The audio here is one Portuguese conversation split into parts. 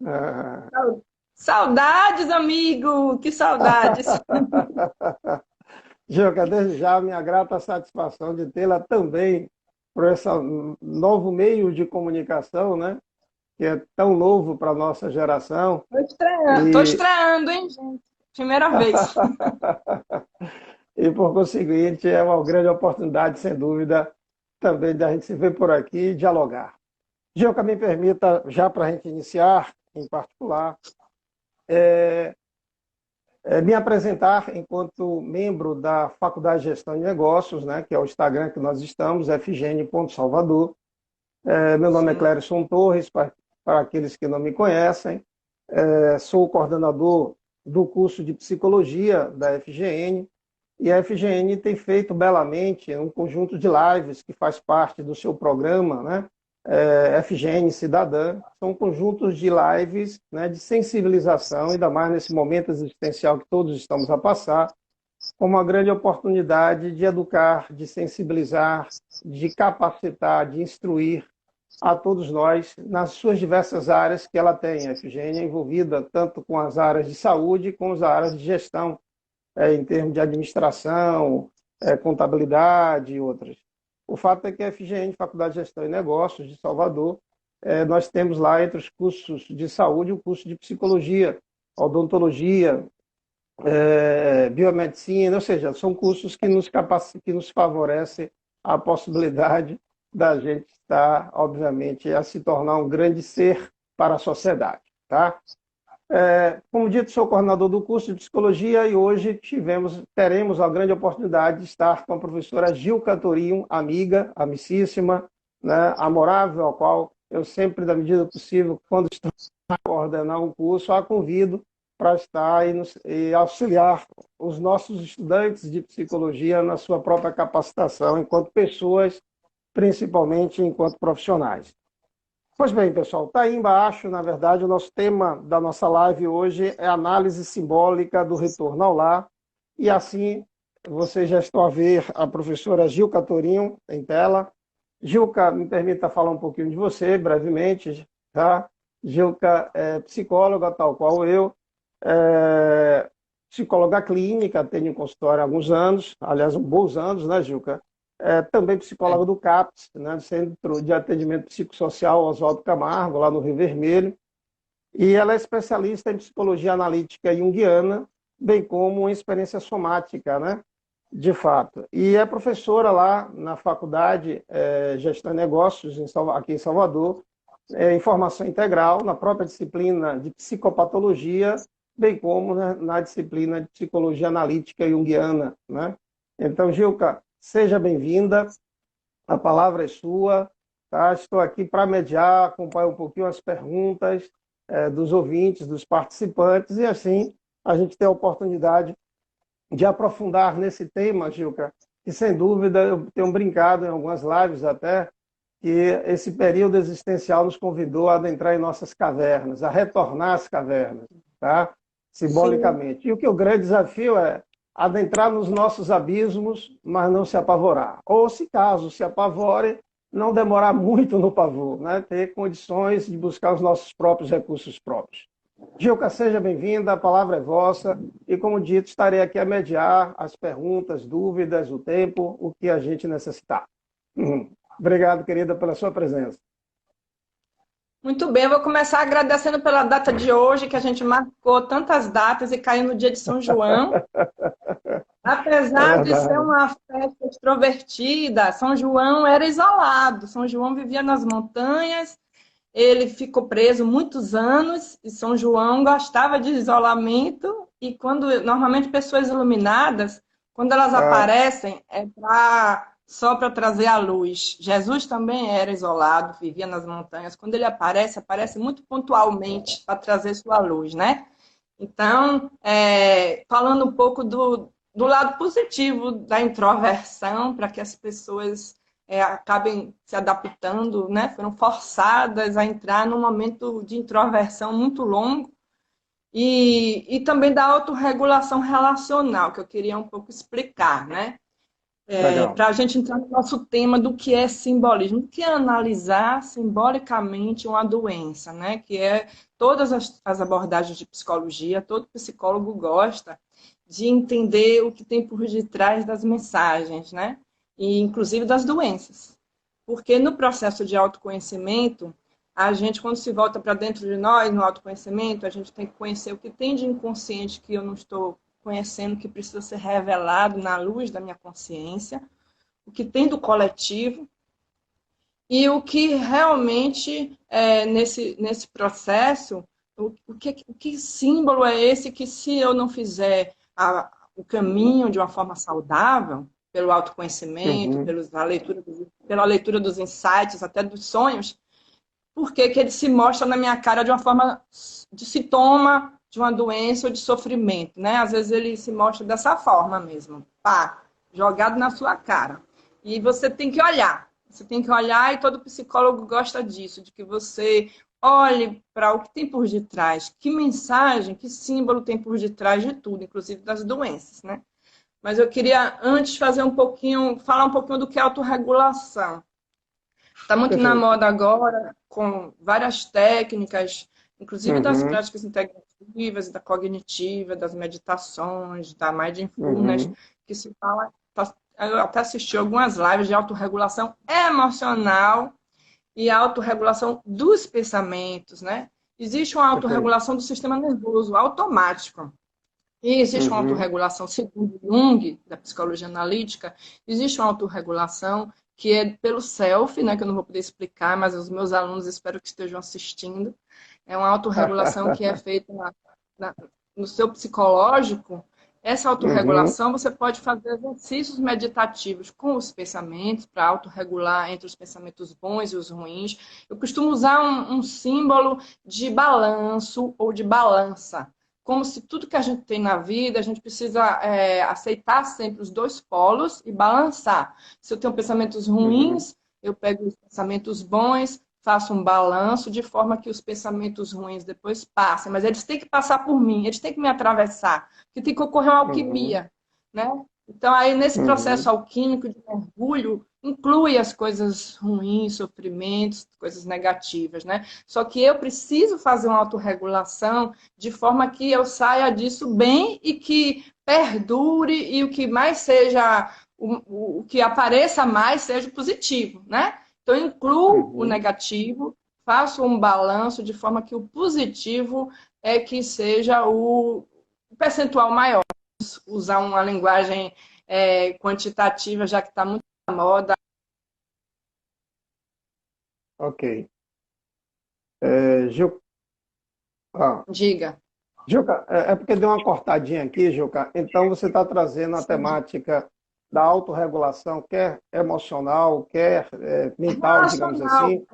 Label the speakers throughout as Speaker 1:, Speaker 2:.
Speaker 1: Ah.
Speaker 2: Saudades, amigo! Que saudades!
Speaker 1: Gilca, desde já minha grata satisfação de tê-la também por esse novo meio de comunicação, né? Que é tão novo para a nossa geração.
Speaker 2: Tô
Speaker 1: E,
Speaker 2: estreando, hein, gente? Primeira vez.
Speaker 1: e por conseguinte, é uma grande oportunidade, sem dúvida, também da gente se ver por aqui e dialogar. Gilca, me permita, já para a gente iniciar, em particular, me apresentar enquanto membro da Faculdade de Gestão de Negócios, né, que é o Instagram que nós estamos, fgn.salvador. Meu nome é
Speaker 2: Sim.
Speaker 1: Clérison Torres, para aqueles que não me conhecem. Sou o coordenador do curso de Psicologia da FGN, e a FGN tem feito belamente um conjunto de lives que faz parte do seu programa, né? FGN Cidadã. São conjuntos de lives, né, de sensibilização, ainda mais nesse momento existencial que todos estamos a passar, como uma grande oportunidade de educar, de sensibilizar, de capacitar, de instruir a todos nós nas suas diversas áreas que ela tem. A FGN é envolvida tanto com as áreas de saúde como as áreas de gestão, em termos de administração, contabilidade e outras. O fato é que a FGN, Faculdade de Gestão e Negócios de Salvador, nós temos lá entre os cursos de saúde o curso de psicologia, odontologia, biomedicina, ou seja, são cursos que nos favorecem a possibilidade da gente estar, obviamente, a se tornar um grande ser para a sociedade, tá? Como dito, sou coordenador do curso de psicologia e hoje teremos a grande oportunidade de estar com a professora Gilca Torinho, amiga, amicíssima, né, amorável, a qual eu sempre, da medida possível, quando estou a coordenar um curso, a convido para estar e auxiliar os nossos estudantes de psicologia na sua própria capacitação enquanto pessoas, principalmente enquanto profissionais. Pois bem, pessoal, está aí embaixo, na verdade, o nosso tema da nossa live hoje é análise simbólica do retorno ao lar. E assim, vocês já estão a ver a professora Gilca Torinho em tela. Gilca, me permita falar um pouquinho de você, brevemente, tá? Gilca é psicóloga, tal qual eu, é psicóloga clínica, tenho consultório há alguns anos, aliás, bons anos, né, Gilca? Também
Speaker 2: É.
Speaker 1: psicóloga do CAPS, né, do Centro de Atendimento Psicossocial Oswaldo Camargo, lá no Rio Vermelho, e ela é especialista em psicologia analítica junguiana, bem como em experiência somática, né, de fato. E é professora lá na Faculdade Gestão de Negócios, aqui em Salvador, em formação integral, na própria disciplina de psicopatologia, bem como, né, na disciplina de psicologia analítica junguiana, né? Então, Gilca, seja bem-vinda, a palavra é sua, tá? Estou aqui para mediar, acompanhar um pouquinho as perguntas dos ouvintes, dos participantes, e assim a gente tem a oportunidade de aprofundar nesse tema, Gilca, que sem dúvida eu tenho brincado em algumas lives até, que esse período existencial nos convidou a adentrar em nossas cavernas, a retornar às cavernas, tá?
Speaker 2: Sim.
Speaker 1: Simbolicamente. E o que o grande desafio é adentrar nos nossos abismos, mas não se apavorar. Ou, se caso se apavore, não demorar muito no pavor, né? Ter condições de buscar os nossos próprios recursos próprios. Gilca, seja bem-vinda, a palavra é vossa, e como dito, estarei aqui a mediar as perguntas, dúvidas, o tempo, o que a gente necessitar. Obrigado, querida, pela sua presença.
Speaker 2: Muito bem, eu vou começar agradecendo pela data de hoje, que a gente marcou tantas datas e caiu no dia de São João.
Speaker 1: É
Speaker 2: Apesar de ser
Speaker 1: verdade.
Speaker 2: uma festa extrovertida, São João era isolado. São João vivia nas montanhas, ele ficou preso muitos anos e São João gostava de isolamento. E quando normalmente pessoas iluminadas, quando elas
Speaker 1: Ah,
Speaker 2: aparecem, só para trazer a luz. Jesus também era isolado, vivia nas montanhas. Quando ele aparece, aparece muito pontualmente para trazer sua luz, né? Então, falando um pouco do lado positivo da introversão, para que as pessoas acabem se adaptando, né? Foram forçadas a entrar num momento de introversão muito longo, e também da autorregulação relacional, que eu queria um pouco explicar, né?
Speaker 1: Legal.
Speaker 2: Para a gente entrar no nosso tema do que é simbolismo, o que é analisar simbolicamente uma doença, né? Que é todas as abordagens de psicologia, todo psicólogo gosta de entender o que tem por detrás das mensagens, né? E inclusive das doenças. Porque no processo de autoconhecimento, a gente, quando se volta para dentro de nós, no autoconhecimento, a gente tem que conhecer o que tem de inconsciente que eu não estou conhecendo, que precisa ser revelado na luz da minha consciência, o que tem do coletivo e o que realmente, nesse processo, o que símbolo é esse que, se eu não fizer o caminho de uma forma saudável, pelo autoconhecimento,
Speaker 1: Uhum.
Speaker 2: pela leitura dos insights, até dos sonhos, por que que ele se mostra na minha cara de uma forma de sintoma de uma doença ou de sofrimento, né? Às vezes ele se mostra dessa forma mesmo, pá, jogado na sua cara. E você tem que olhar. Você tem que olhar, e todo psicólogo gosta disso, de que você olhe para o que tem por detrás, que mensagem, que símbolo tem por detrás de tudo, inclusive das doenças, né? Mas eu queria antes falar um pouquinho do que é autorregulação. Está muito na
Speaker 1: Perfeito.
Speaker 2: moda agora, com várias técnicas, inclusive das
Speaker 1: Uhum.
Speaker 2: práticas integrativas, da cognitiva, das meditações, da mindfulness,
Speaker 1: Uhum.
Speaker 2: que se fala. Eu até assisti algumas lives de autorregulação emocional e autorregulação dos pensamentos, né? Existe uma
Speaker 1: Perfeito.
Speaker 2: autorregulação do sistema nervoso automático. E existe uma
Speaker 1: Uhum.
Speaker 2: autorregulação, segundo Jung, da psicologia analítica, existe uma autorregulação que é pelo self, né, que eu não vou poder explicar, mas os meus alunos espero que estejam assistindo. É uma autorregulação que é feita na, no seu psicológico. Essa
Speaker 1: Uhum.
Speaker 2: autorregulação, você pode fazer exercícios meditativos com os pensamentos, para autorregular entre os pensamentos bons e os ruins. Eu costumo usar um símbolo de balanço ou de balança, como se tudo que a gente tem na vida, a gente precisa aceitar sempre os dois polos e balançar. Se eu tenho pensamentos
Speaker 1: Uhum.
Speaker 2: ruins, eu pego os pensamentos bons, faço um balanço de forma que os pensamentos ruins depois passem, mas eles têm que passar por mim, eles têm que me atravessar, porque tem que ocorrer uma
Speaker 1: Uhum.
Speaker 2: alquimia, né? Então, aí, nesse processo
Speaker 1: Uhum.
Speaker 2: alquímico de mergulho, inclui as coisas ruins, sofrimentos, coisas negativas, né? Só que eu preciso fazer uma autorregulação de forma que eu saia disso bem e que perdure e o que mais seja, o que apareça mais seja positivo, né? Então, eu incluo o
Speaker 1: Uhum.
Speaker 2: negativo, faço um balanço de forma que o positivo é que seja o percentual maior. Usar uma linguagem quantitativa, já que está muito na moda.
Speaker 1: Ok. Gil, ah,
Speaker 2: Diga.
Speaker 1: Gilca, é porque deu uma cortadinha aqui, Gilca. Então, você está trazendo a
Speaker 2: Sim.
Speaker 1: temática da autorregulação, quer emocional, quer mental, digamos
Speaker 2: Relacional.
Speaker 1: assim.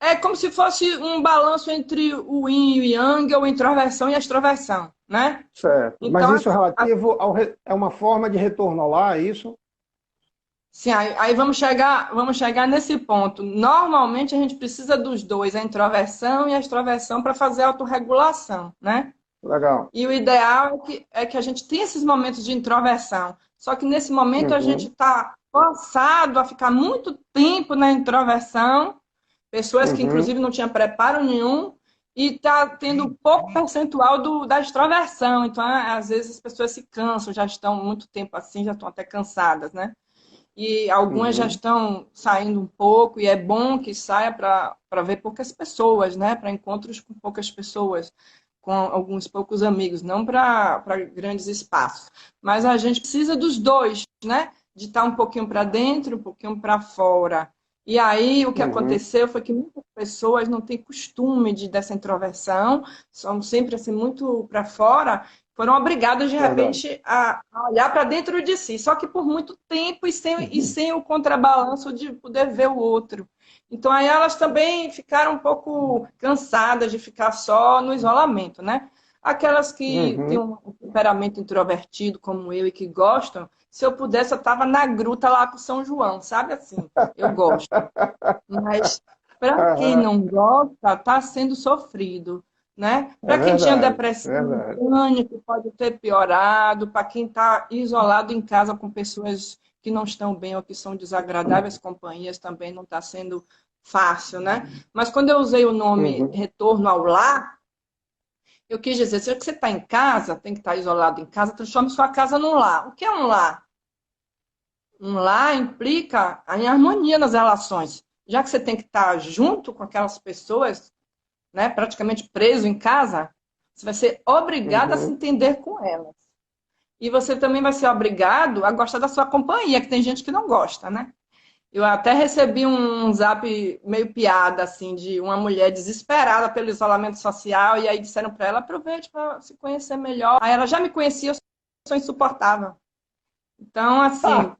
Speaker 2: É como se fosse um balanço entre o yin e o yang, ou a introversão e a extroversão, né?
Speaker 1: Certo. Mas
Speaker 2: Então,
Speaker 1: isso é relativo é uma forma de retorno lá, é isso?
Speaker 2: assim, aí vamos chegar nesse ponto. Normalmente a gente precisa dos dois, a introversão e a extroversão, para fazer a autorregulação, né?
Speaker 1: Legal.
Speaker 2: E o ideal é que a gente tenha esses momentos de introversão. Só que nesse momento a gente
Speaker 1: Uhum.
Speaker 2: está forçado a ficar muito tempo na introversão, pessoas que
Speaker 1: Uhum.
Speaker 2: inclusive não tinham preparo nenhum, e está tendo pouco percentual da extroversão. Então, às vezes as pessoas se cansam, já estão muito tempo assim, já estão até cansadas, né? E algumas já
Speaker 1: Uhum.
Speaker 2: estão saindo um pouco, e é bom que saia para ver poucas pessoas, né? Para encontros com poucas pessoas, com alguns poucos amigos, não para grandes espaços. Mas a gente precisa dos dois, né? De estar um pouquinho para dentro, um pouquinho para fora. E aí o que
Speaker 1: Uhum.
Speaker 2: aconteceu foi que muitas pessoas não têm costume dessa introversão, são sempre assim muito para fora, foram obrigadas, de
Speaker 1: Verdade.
Speaker 2: repente, a olhar para dentro de si, só que por muito tempo e sem o contrabalanço de poder ver o outro. Então, aí elas também ficaram um pouco cansadas de ficar só no isolamento, né? Aquelas que têm
Speaker 1: Uhum.
Speaker 2: um temperamento introvertido, como eu, e que gostam, se eu pudesse, eu estava na gruta lá com São João, sabe assim? Eu gosto. Mas para quem
Speaker 1: Aham.
Speaker 2: não gosta, está sendo sofrido, né?
Speaker 1: É
Speaker 2: Para quem tinha
Speaker 1: verdade,
Speaker 2: depressão,
Speaker 1: verdade.
Speaker 2: pânico, pode ter piorado. Para quem está isolado em casa com pessoas que não estão bem ou que são desagradáveis companhias também não está sendo fácil, né? Mas quando eu usei o nome
Speaker 1: Uhum.
Speaker 2: retorno ao lar, eu quis dizer, se você está em casa, tem que estar isolado em casa, transforme sua casa num lar. O que é um lar? Um lar implica em harmonia nas relações. Já que você tem que estar junto com aquelas pessoas, né, praticamente preso em casa, você vai ser obrigado a se
Speaker 1: Uhum.
Speaker 2: entender com elas. E você também vai ser obrigado a gostar da sua companhia, que tem gente que não gosta, né? Eu até recebi um zap meio piada, assim, de uma mulher desesperada pelo isolamento social, e aí disseram para ela, aproveite para se conhecer melhor. Aí ela já me conhecia, eu sou insuportável. Então, assim,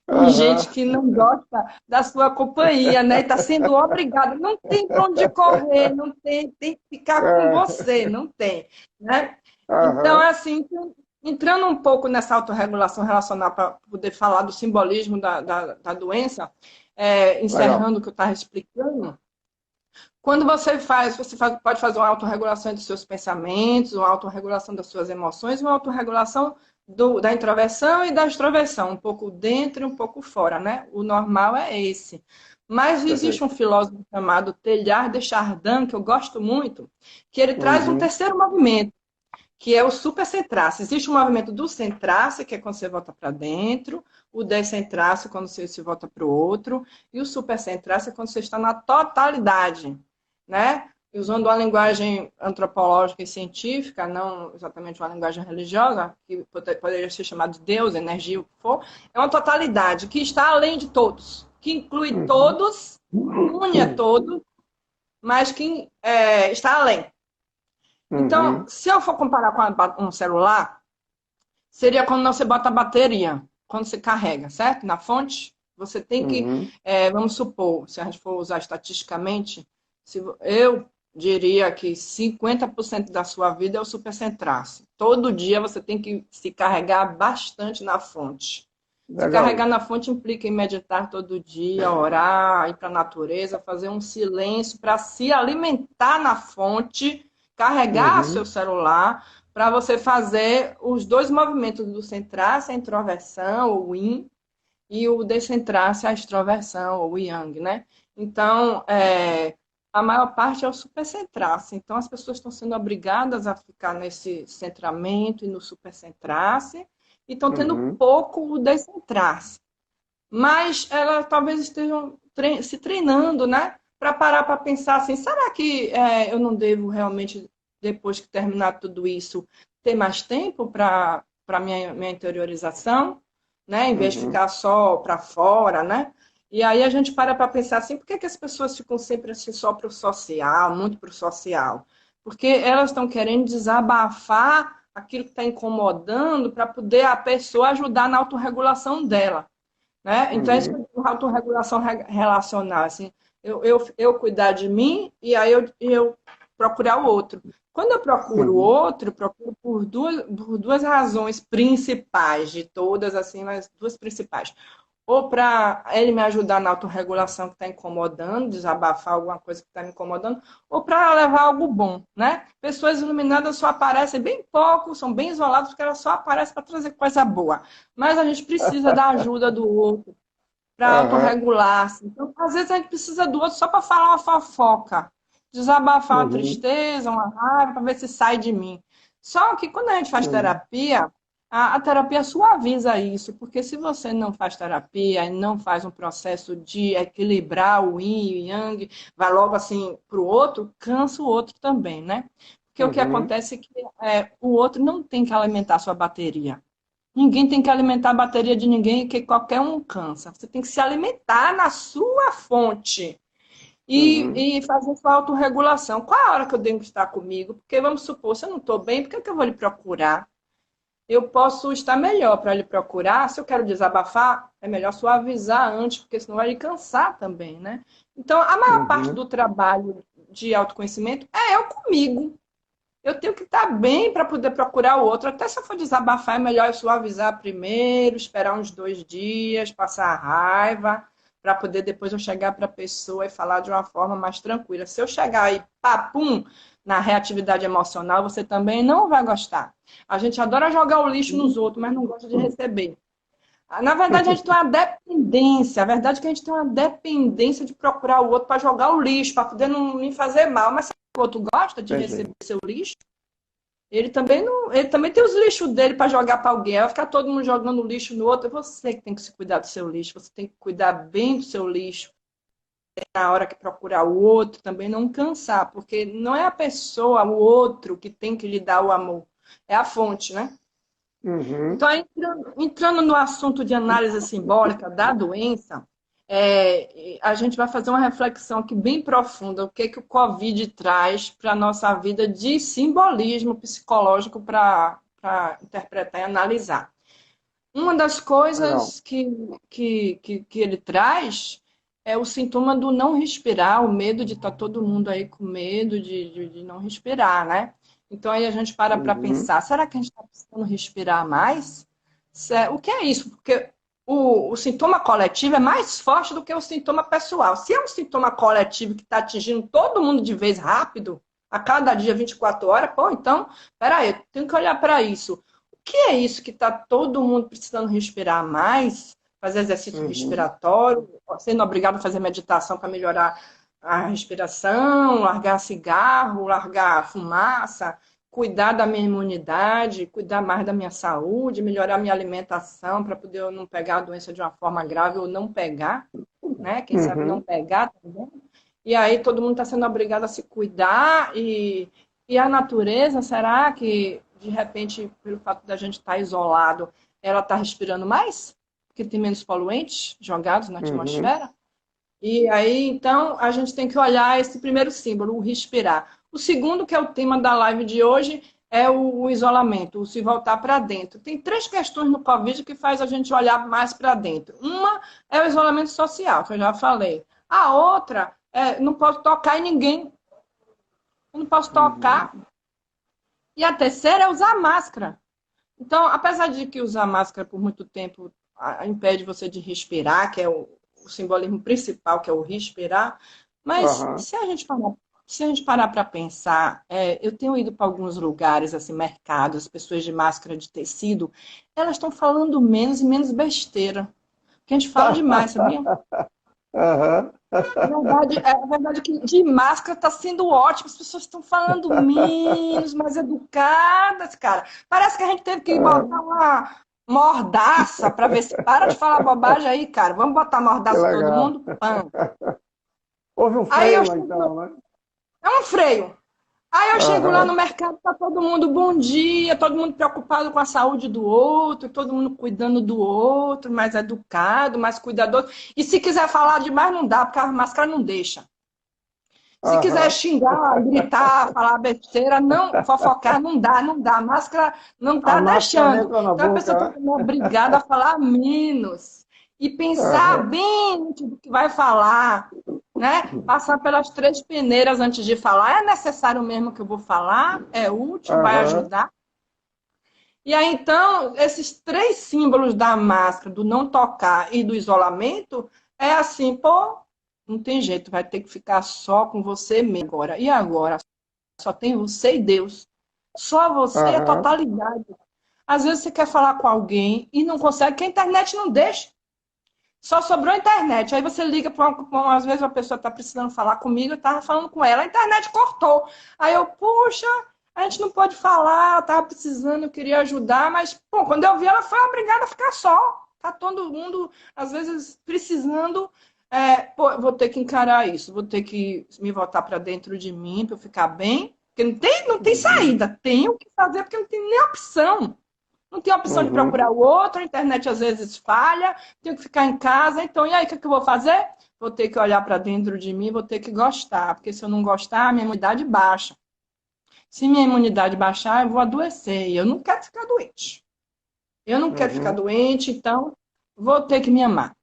Speaker 2: por gente
Speaker 1: Aham.
Speaker 2: que não gosta da sua companhia, né? E está sendo obrigado, não tem para onde correr, não tem, tem que ficar com
Speaker 1: É.
Speaker 2: você, não tem, né? Então,
Speaker 1: Aham.
Speaker 2: é assim, entrando um pouco nessa autorregulação relacional para poder falar do simbolismo da doença,
Speaker 1: Legal.
Speaker 2: encerrando o que eu estava explicando, quando você pode fazer uma autorregulação dos seus pensamentos, uma autorregulação das suas emoções, uma autorregulação da introversão e da extroversão, um pouco dentro e um pouco fora, né? O normal é esse. Mas existe
Speaker 1: Perfeito.
Speaker 2: um filósofo chamado Teilhard de Chardin, que eu gosto muito, que ele traz um
Speaker 1: Uhum.
Speaker 2: terceiro movimento, que é o supercentrace. Existe um movimento do centrace, que é quando você volta para dentro, o descentrace, quando você se volta para o outro, e o supercentrace é quando você está na totalidade, né? E usando uma linguagem antropológica e científica, não exatamente uma linguagem religiosa, que poderia ser chamada de Deus, energia, o que for, é uma totalidade que está além de todos, que inclui
Speaker 1: Uhum.
Speaker 2: todos, une a todos, mas que está além. Então,
Speaker 1: Uhum.
Speaker 2: se eu for comparar com um celular, seria quando você bota a bateria, quando você carrega, certo? Na fonte, você tem que,
Speaker 1: Uhum.
Speaker 2: vamos supor, se a gente for usar estatisticamente, eu diria que 50% da sua vida é o supercentrace. Todo dia você tem que se carregar bastante na fonte. Se
Speaker 1: Legal
Speaker 2: carregar
Speaker 1: isso.
Speaker 2: na fonte implica em meditar todo dia, orar, ir para a natureza, fazer um silêncio para se alimentar na fonte, carregar seu
Speaker 1: Uhum.
Speaker 2: celular para você fazer os dois movimentos do centrar-se, a introversão, o yin, e o descentrar-se, a extroversão, ou o yang, né? Então, a maior parte é o supercentrar-se. Então, as pessoas estão sendo obrigadas a ficar nesse centramento e no supercentrar-se, e estão tendo
Speaker 1: Uhum.
Speaker 2: pouco o descentrar-se. Mas elas talvez estejam se treinando, né? Para parar para pensar assim, será que eu não devo realmente, depois que terminar tudo isso, ter mais tempo para minha interiorização, né? Em vez de
Speaker 1: Uhum.
Speaker 2: ficar só para fora, né? E aí a gente para pensar assim, por que que as pessoas ficam sempre assim só para o social, muito para o social? Porque elas estão querendo desabafar aquilo que está incomodando para poder a pessoa ajudar na autorregulação dela. Né? Então, é isso que
Speaker 1: Uhum.
Speaker 2: eu digo, autorregulação relacional. Assim, eu cuidar de mim e aí eu procurar o outro. Quando eu procuro o
Speaker 1: Uhum.
Speaker 2: outro, eu procuro por duas razões principais, de todas, assim, mas duas principais. Ou para ele me ajudar na autorregulação que está incomodando, desabafar alguma coisa que está me incomodando, ou para levar algo bom, né? Pessoas iluminadas só aparecem bem pouco, são bem isoladas, porque elas só aparecem para trazer coisa boa. Mas a gente precisa da ajuda do outro para
Speaker 1: Aham.
Speaker 2: autorregular-se. Então, às vezes a gente precisa do outro só para falar uma fofoca, desabafar uma
Speaker 1: Uhum.
Speaker 2: tristeza, uma raiva, para ver se sai de mim. Só que quando a gente faz
Speaker 1: Uhum.
Speaker 2: terapia, a terapia suaviza isso, porque se você não faz terapia e não faz um processo de equilibrar o yin e o yang, vai logo assim para o outro, cansa o outro também, né? Porque o que
Speaker 1: Uhum.
Speaker 2: acontece é que o outro não tem que alimentar a sua bateria. Ninguém tem que alimentar a bateria de ninguém, que qualquer um cansa. Você tem que se alimentar na sua fonte
Speaker 1: Uhum.
Speaker 2: e fazer sua autorregulação. Qual a hora que eu tenho que estar comigo? Porque vamos supor, se eu não estou bem, por que, que eu vou lhe procurar? Eu posso estar melhor para lhe procurar. Se eu quero desabafar, é melhor suavizar antes, porque senão vai lhe cansar também, né? Então, a maior parte
Speaker 1: Uhum.
Speaker 2: do trabalho de autoconhecimento é eu comigo. Eu tenho que estar bem para poder procurar o outro. Até se eu for desabafar, é melhor eu suavizar primeiro, esperar uns 2 dias, passar a raiva, para poder depois eu chegar para a pessoa e falar de uma forma mais tranquila. Se eu chegar aí, papum, na reatividade emocional, você também não vai gostar. A gente adora jogar o lixo nos outros, mas não gosta de receber. Na verdade, a gente tem uma dependência. A verdade é que a gente tem uma dependência de procurar o outro para jogar o lixo, para poder não me fazer mal. Mas se o outro gosta de receber seu lixo, ele também não, ele também tem os lixos dele para jogar para alguém. Vai ficar todo mundo jogando lixo no outro. É você que tem que se cuidar do seu lixo. Você tem que cuidar bem do seu lixo. Na hora que procurar o outro, também não cansar, porque não é a pessoa, o outro, que tem que lhe dar o amor. É a fonte, né?
Speaker 1: Uhum.
Speaker 2: Então, entrando no assunto de análise simbólica da doença, a gente vai fazer uma reflexão aqui bem profunda, o que o Covid traz para a nossa vida de simbolismo psicológico para interpretar e analisar. Uma das coisas que ele traz é o sintoma do não respirar, o medo de estar todo mundo aí com medo de não respirar, né? Então aí a gente para pensar, será que a gente está precisando respirar mais? O que é isso? Porque o sintoma coletivo é mais forte do que o sintoma pessoal. Se é um sintoma coletivo que está atingindo todo mundo de vez rápido, a cada dia 24 horas, pô, então, peraí, eu tenho que olhar para isso. O que é isso que está todo mundo precisando respirar mais? Fazer exercício respiratório, sendo obrigado a fazer meditação para melhorar a respiração, largar cigarro, largar fumaça, cuidar da minha imunidade, cuidar mais da minha saúde, melhorar minha alimentação para poder eu não pegar a doença de uma forma grave ou não pegar, né? Quem sabe não pegar também. E aí todo mundo está sendo obrigado a se cuidar e a natureza, será que de repente, pelo fato da gente estar isolado, ela está respirando mais? Porque tem menos poluentes jogados na atmosfera? E aí, então, a gente tem que olhar esse primeiro símbolo, o respirar. O segundo, que é o tema da live de hoje, é o isolamento, o se voltar para dentro. Tem 3 questões no Covid que faz a gente olhar mais para dentro. Uma é o isolamento social, que eu já falei. A outra é não posso tocar em ninguém. Eu não posso tocar. E a terceira é usar máscara. Então, apesar de que usar máscara por muito tempo impede você de respirar, que é o simbolismo principal, que é o respirar, mas se a gente parar para pensar, eu tenho ido para alguns lugares, assim, mercados, as pessoas de máscara de tecido, elas estão falando menos e menos besteira. Porque a gente fala demais, sabia? A verdade é que de máscara está sendo ótimo, as pessoas estão falando menos, mais educadas, cara. Parece que a gente teve que botar uma mordaça para ver se para de falar bobagem aí, cara. Vamos botar mordaça todo mundo? Pã.
Speaker 1: Houve um freio, então, né?
Speaker 2: É um freio. Aí eu chego lá no mercado, tá todo mundo bom dia, todo mundo preocupado com a saúde do outro, todo mundo cuidando do outro, mais educado, mais cuidadoso. E se quiser falar demais, não dá, porque a máscara não deixa. Se quiser xingar, gritar, falar besteira, não, fofocar, não dá. A máscara não tá deixando. Então a pessoa está sendo obrigada a falar menos. E pensar bem no que vai falar, né? Passar pelas 3 peneiras antes de falar. É necessário mesmo que eu vou falar? É útil? Vai ajudar? E aí, então, esses 3 símbolos da máscara, do não tocar e do isolamento, é assim, pô, não tem jeito, vai ter que ficar só com você mesmo agora. E agora? Só tem você e Deus. Só você é a totalidade. Às vezes você quer falar com alguém e não consegue, porque a internet não deixa. Só sobrou a internet. Aí você liga para às vezes a pessoa está precisando falar comigo, eu estava falando com ela, a internet cortou. Aí eu, puxa, a gente não pode falar, ela estava precisando, eu queria ajudar, mas pô, quando eu vi, ela foi obrigada a ficar só. Tá todo mundo, às vezes, precisando. Pô, vou ter que encarar isso, vou ter que me voltar para dentro de mim para eu ficar bem. Porque não tem saída, tenho que fazer porque não tem nem opção. Não tem opção de procurar o outro, a internet às vezes falha, tenho que ficar em casa. Então, e aí, o que eu vou fazer? Vou ter que olhar para dentro de mim, vou ter que gostar, porque se eu não gostar, a minha imunidade baixa. Se minha imunidade baixar, eu vou adoecer. E eu não quero ficar doente. Eu não quero ficar doente, então vou ter que me amar.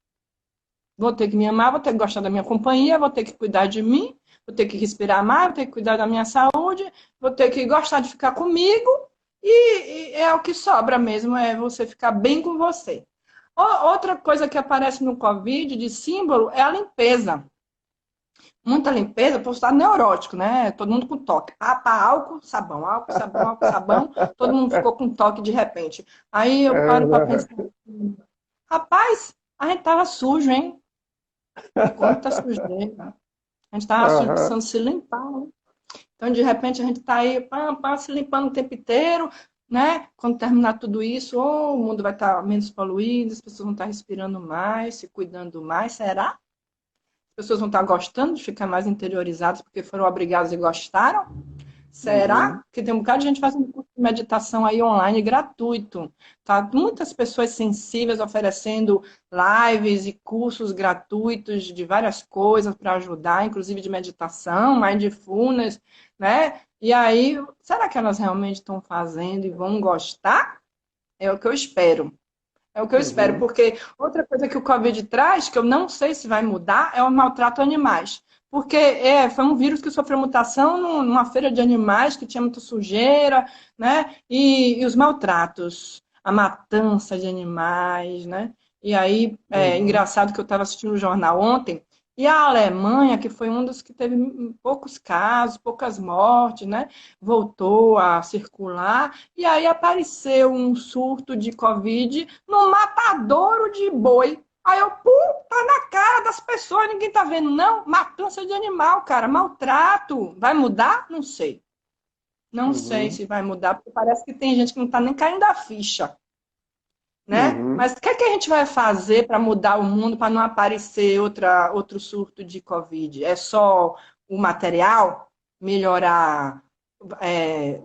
Speaker 2: Vou ter que me amar, vou ter que gostar da minha companhia, vou ter que cuidar de mim, vou ter que respirar mais, vou ter que cuidar da minha saúde, vou ter que gostar de ficar comigo. E é o que sobra mesmo, é você ficar bem com você. Outra coisa que aparece no Covid de símbolo é a limpeza. Muita limpeza, o povo está neurótico, né? Todo mundo com toque. Pá, álcool, sabão, álcool, sabão, álcool, sabão. Todo mundo ficou com toque de repente. Aí eu paro para pensar, rapaz, a gente tava sujo, hein? Quanta sujeira. A gente estava sujo,
Speaker 1: Aham.
Speaker 2: precisando se limpar, né? Então, de repente, a gente está aí, se limpando o tempo inteiro, né? Quando terminar tudo isso, o mundo vai estar menos poluído, as pessoas vão estar respirando mais, se cuidando mais. Será? As pessoas vão estar gostando de ficar mais interiorizadas porque foram obrigadas e gostaram? Será?
Speaker 1: Uhum.
Speaker 2: Porque tem um bocado de gente fazendo curso de meditação aí online gratuito. Tá? Muitas pessoas sensíveis oferecendo lives e cursos gratuitos de várias coisas para ajudar, inclusive de meditação, mindfulness, né? E aí, será que elas realmente estão fazendo e vão gostar? É o que eu espero. É o que eu espero,
Speaker 1: Uhum.
Speaker 2: porque outra coisa que o Covid traz, que eu não sei se vai mudar, é o maltrato a animais. Porque foi um vírus que sofreu mutação numa feira de animais, que tinha muita sujeira, né? E os maltratos, a matança de animais, né? E aí, é
Speaker 1: Uhum.
Speaker 2: engraçado que eu estava assistindo o jornal ontem, e a Alemanha, que foi um dos que teve poucos casos, poucas mortes, né? Voltou a circular, e aí apareceu um surto de Covid no matadouro de boi. Aí eu, tá na cara das pessoas, ninguém tá vendo, não. Matança de animal, cara, maltrato. Vai mudar? Não sei. Não sei
Speaker 1: Uhum.
Speaker 2: se vai mudar, porque parece que tem gente que não tá nem caindo a ficha, né?
Speaker 1: Uhum.
Speaker 2: Mas o que é que a gente vai fazer para mudar o mundo, para não aparecer outro surto de Covid? É só o material? Melhorar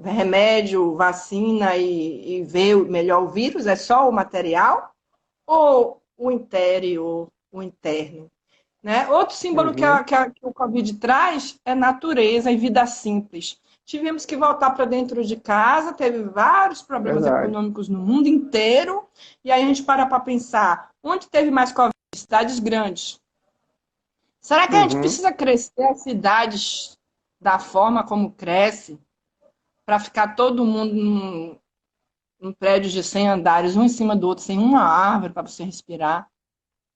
Speaker 2: remédio, vacina e ver melhor o vírus? É só o material? Ou o interior, o interno? Né? Outro símbolo
Speaker 1: Uhum.
Speaker 2: que o Covid traz é natureza e vida simples. Tivemos que voltar para dentro de casa, teve vários problemas
Speaker 1: Verdade.
Speaker 2: econômicos no mundo inteiro, e aí a gente para pensar, onde teve mais Covid? Cidades grandes. Será que a gente
Speaker 1: Uhum.
Speaker 2: precisa crescer as cidades da forma como cresce, para ficar todo mundo num prédio de 100 andares, um em cima do outro, sem uma árvore para você respirar?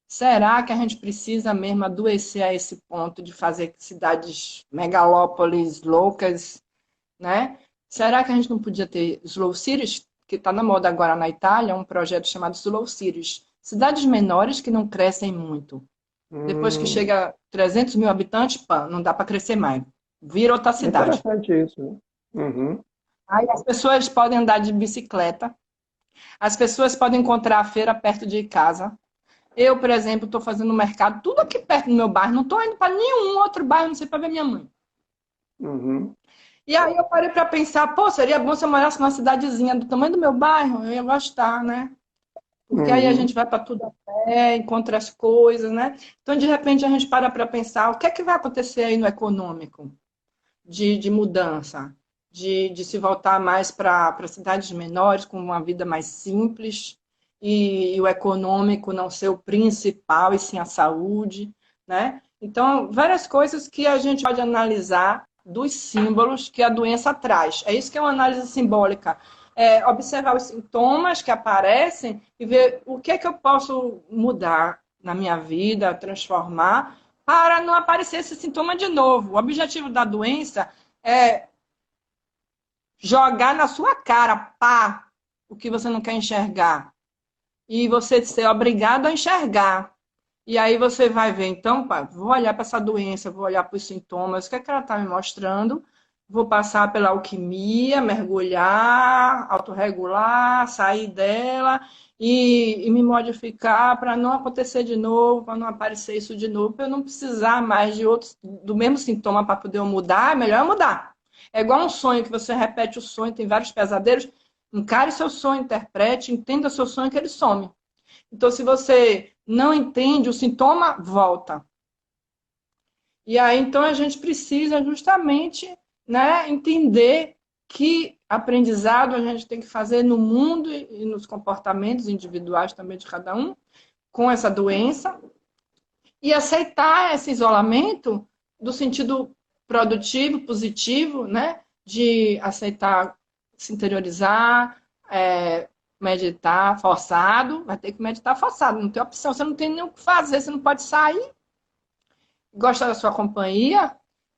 Speaker 2: Será que a gente precisa mesmo adoecer a esse ponto de fazer cidades megalópolis loucas, né? Será que a gente não podia ter Slow Cities, que está na moda agora na Itália, um projeto chamado Slow Cities? Cidades menores que não crescem muito. Depois que
Speaker 1: Hum.
Speaker 2: chega a 300 mil habitantes, pá, não dá para crescer mais. Vira outra cidade.
Speaker 1: Interessante isso, né? Uhum.
Speaker 2: Aí as pessoas podem andar de bicicleta, as pessoas podem encontrar a feira perto de casa. Eu, por exemplo, estou fazendo mercado tudo aqui perto do meu bairro, não estou indo para nenhum outro bairro, não sei para ver minha mãe.
Speaker 1: Uhum.
Speaker 2: E aí eu parei para pensar, pô, seria bom se eu morasse numa cidadezinha do tamanho do meu bairro, eu ia gostar, né? Porque aí a
Speaker 1: Uhum.
Speaker 2: gente vai para tudo a pé, encontra as coisas, né? Então, de repente, a gente para pensar o que é que vai acontecer aí no econômico de mudança, de se voltar mais para cidades menores, com uma vida mais simples, e o econômico não ser o principal, e sim a saúde, né? Então, várias coisas que a gente pode analisar dos símbolos que a doença traz. É isso que é uma análise simbólica. É observar os sintomas que aparecem e ver o que é que eu posso mudar na minha vida, transformar, para não aparecer esse sintoma de novo. O objetivo da doença é jogar na sua cara, pá, o que você não quer enxergar. E você ser obrigado a enxergar. E aí você vai ver, então, pá, vou olhar para essa doença, vou olhar para os sintomas, o que é que ela está me mostrando, vou passar pela alquimia, mergulhar, autorregular, sair dela e me modificar para não acontecer de novo, para não aparecer isso de novo, para eu não precisar mais de outros, do mesmo sintoma para poder mudar, é melhor eu mudar. É igual um sonho que você repete o sonho, tem vários pesadelos, encare seu sonho, interprete, entenda seu sonho que ele some. Então, se você não entende, o sintoma volta. E aí, então, a gente precisa justamente, né, entender que aprendizado a gente tem que fazer no mundo e nos comportamentos individuais também de cada um com essa doença e aceitar esse isolamento do sentido produtivo, positivo, né, de aceitar, se interiorizar, meditar forçado, vai ter que meditar forçado, não tem opção, você não tem nem o que fazer, você não pode sair, gostar da sua companhia,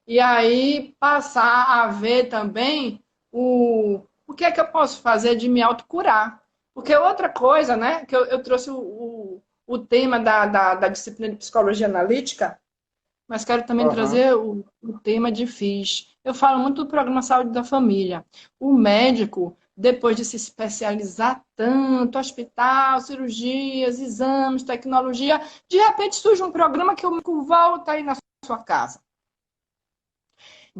Speaker 2: e aí passar a ver também o que é que eu posso fazer de me autocurar. Porque outra coisa, né, que eu trouxe o tema da disciplina de psicologia analítica, mas quero também
Speaker 1: Aham.
Speaker 2: trazer o tema de FIS. Eu falo muito do programa Saúde da Família. O médico, depois de se especializar tanto, hospital, cirurgias, exames, tecnologia, de repente surge um programa que o médico volta aí na sua casa.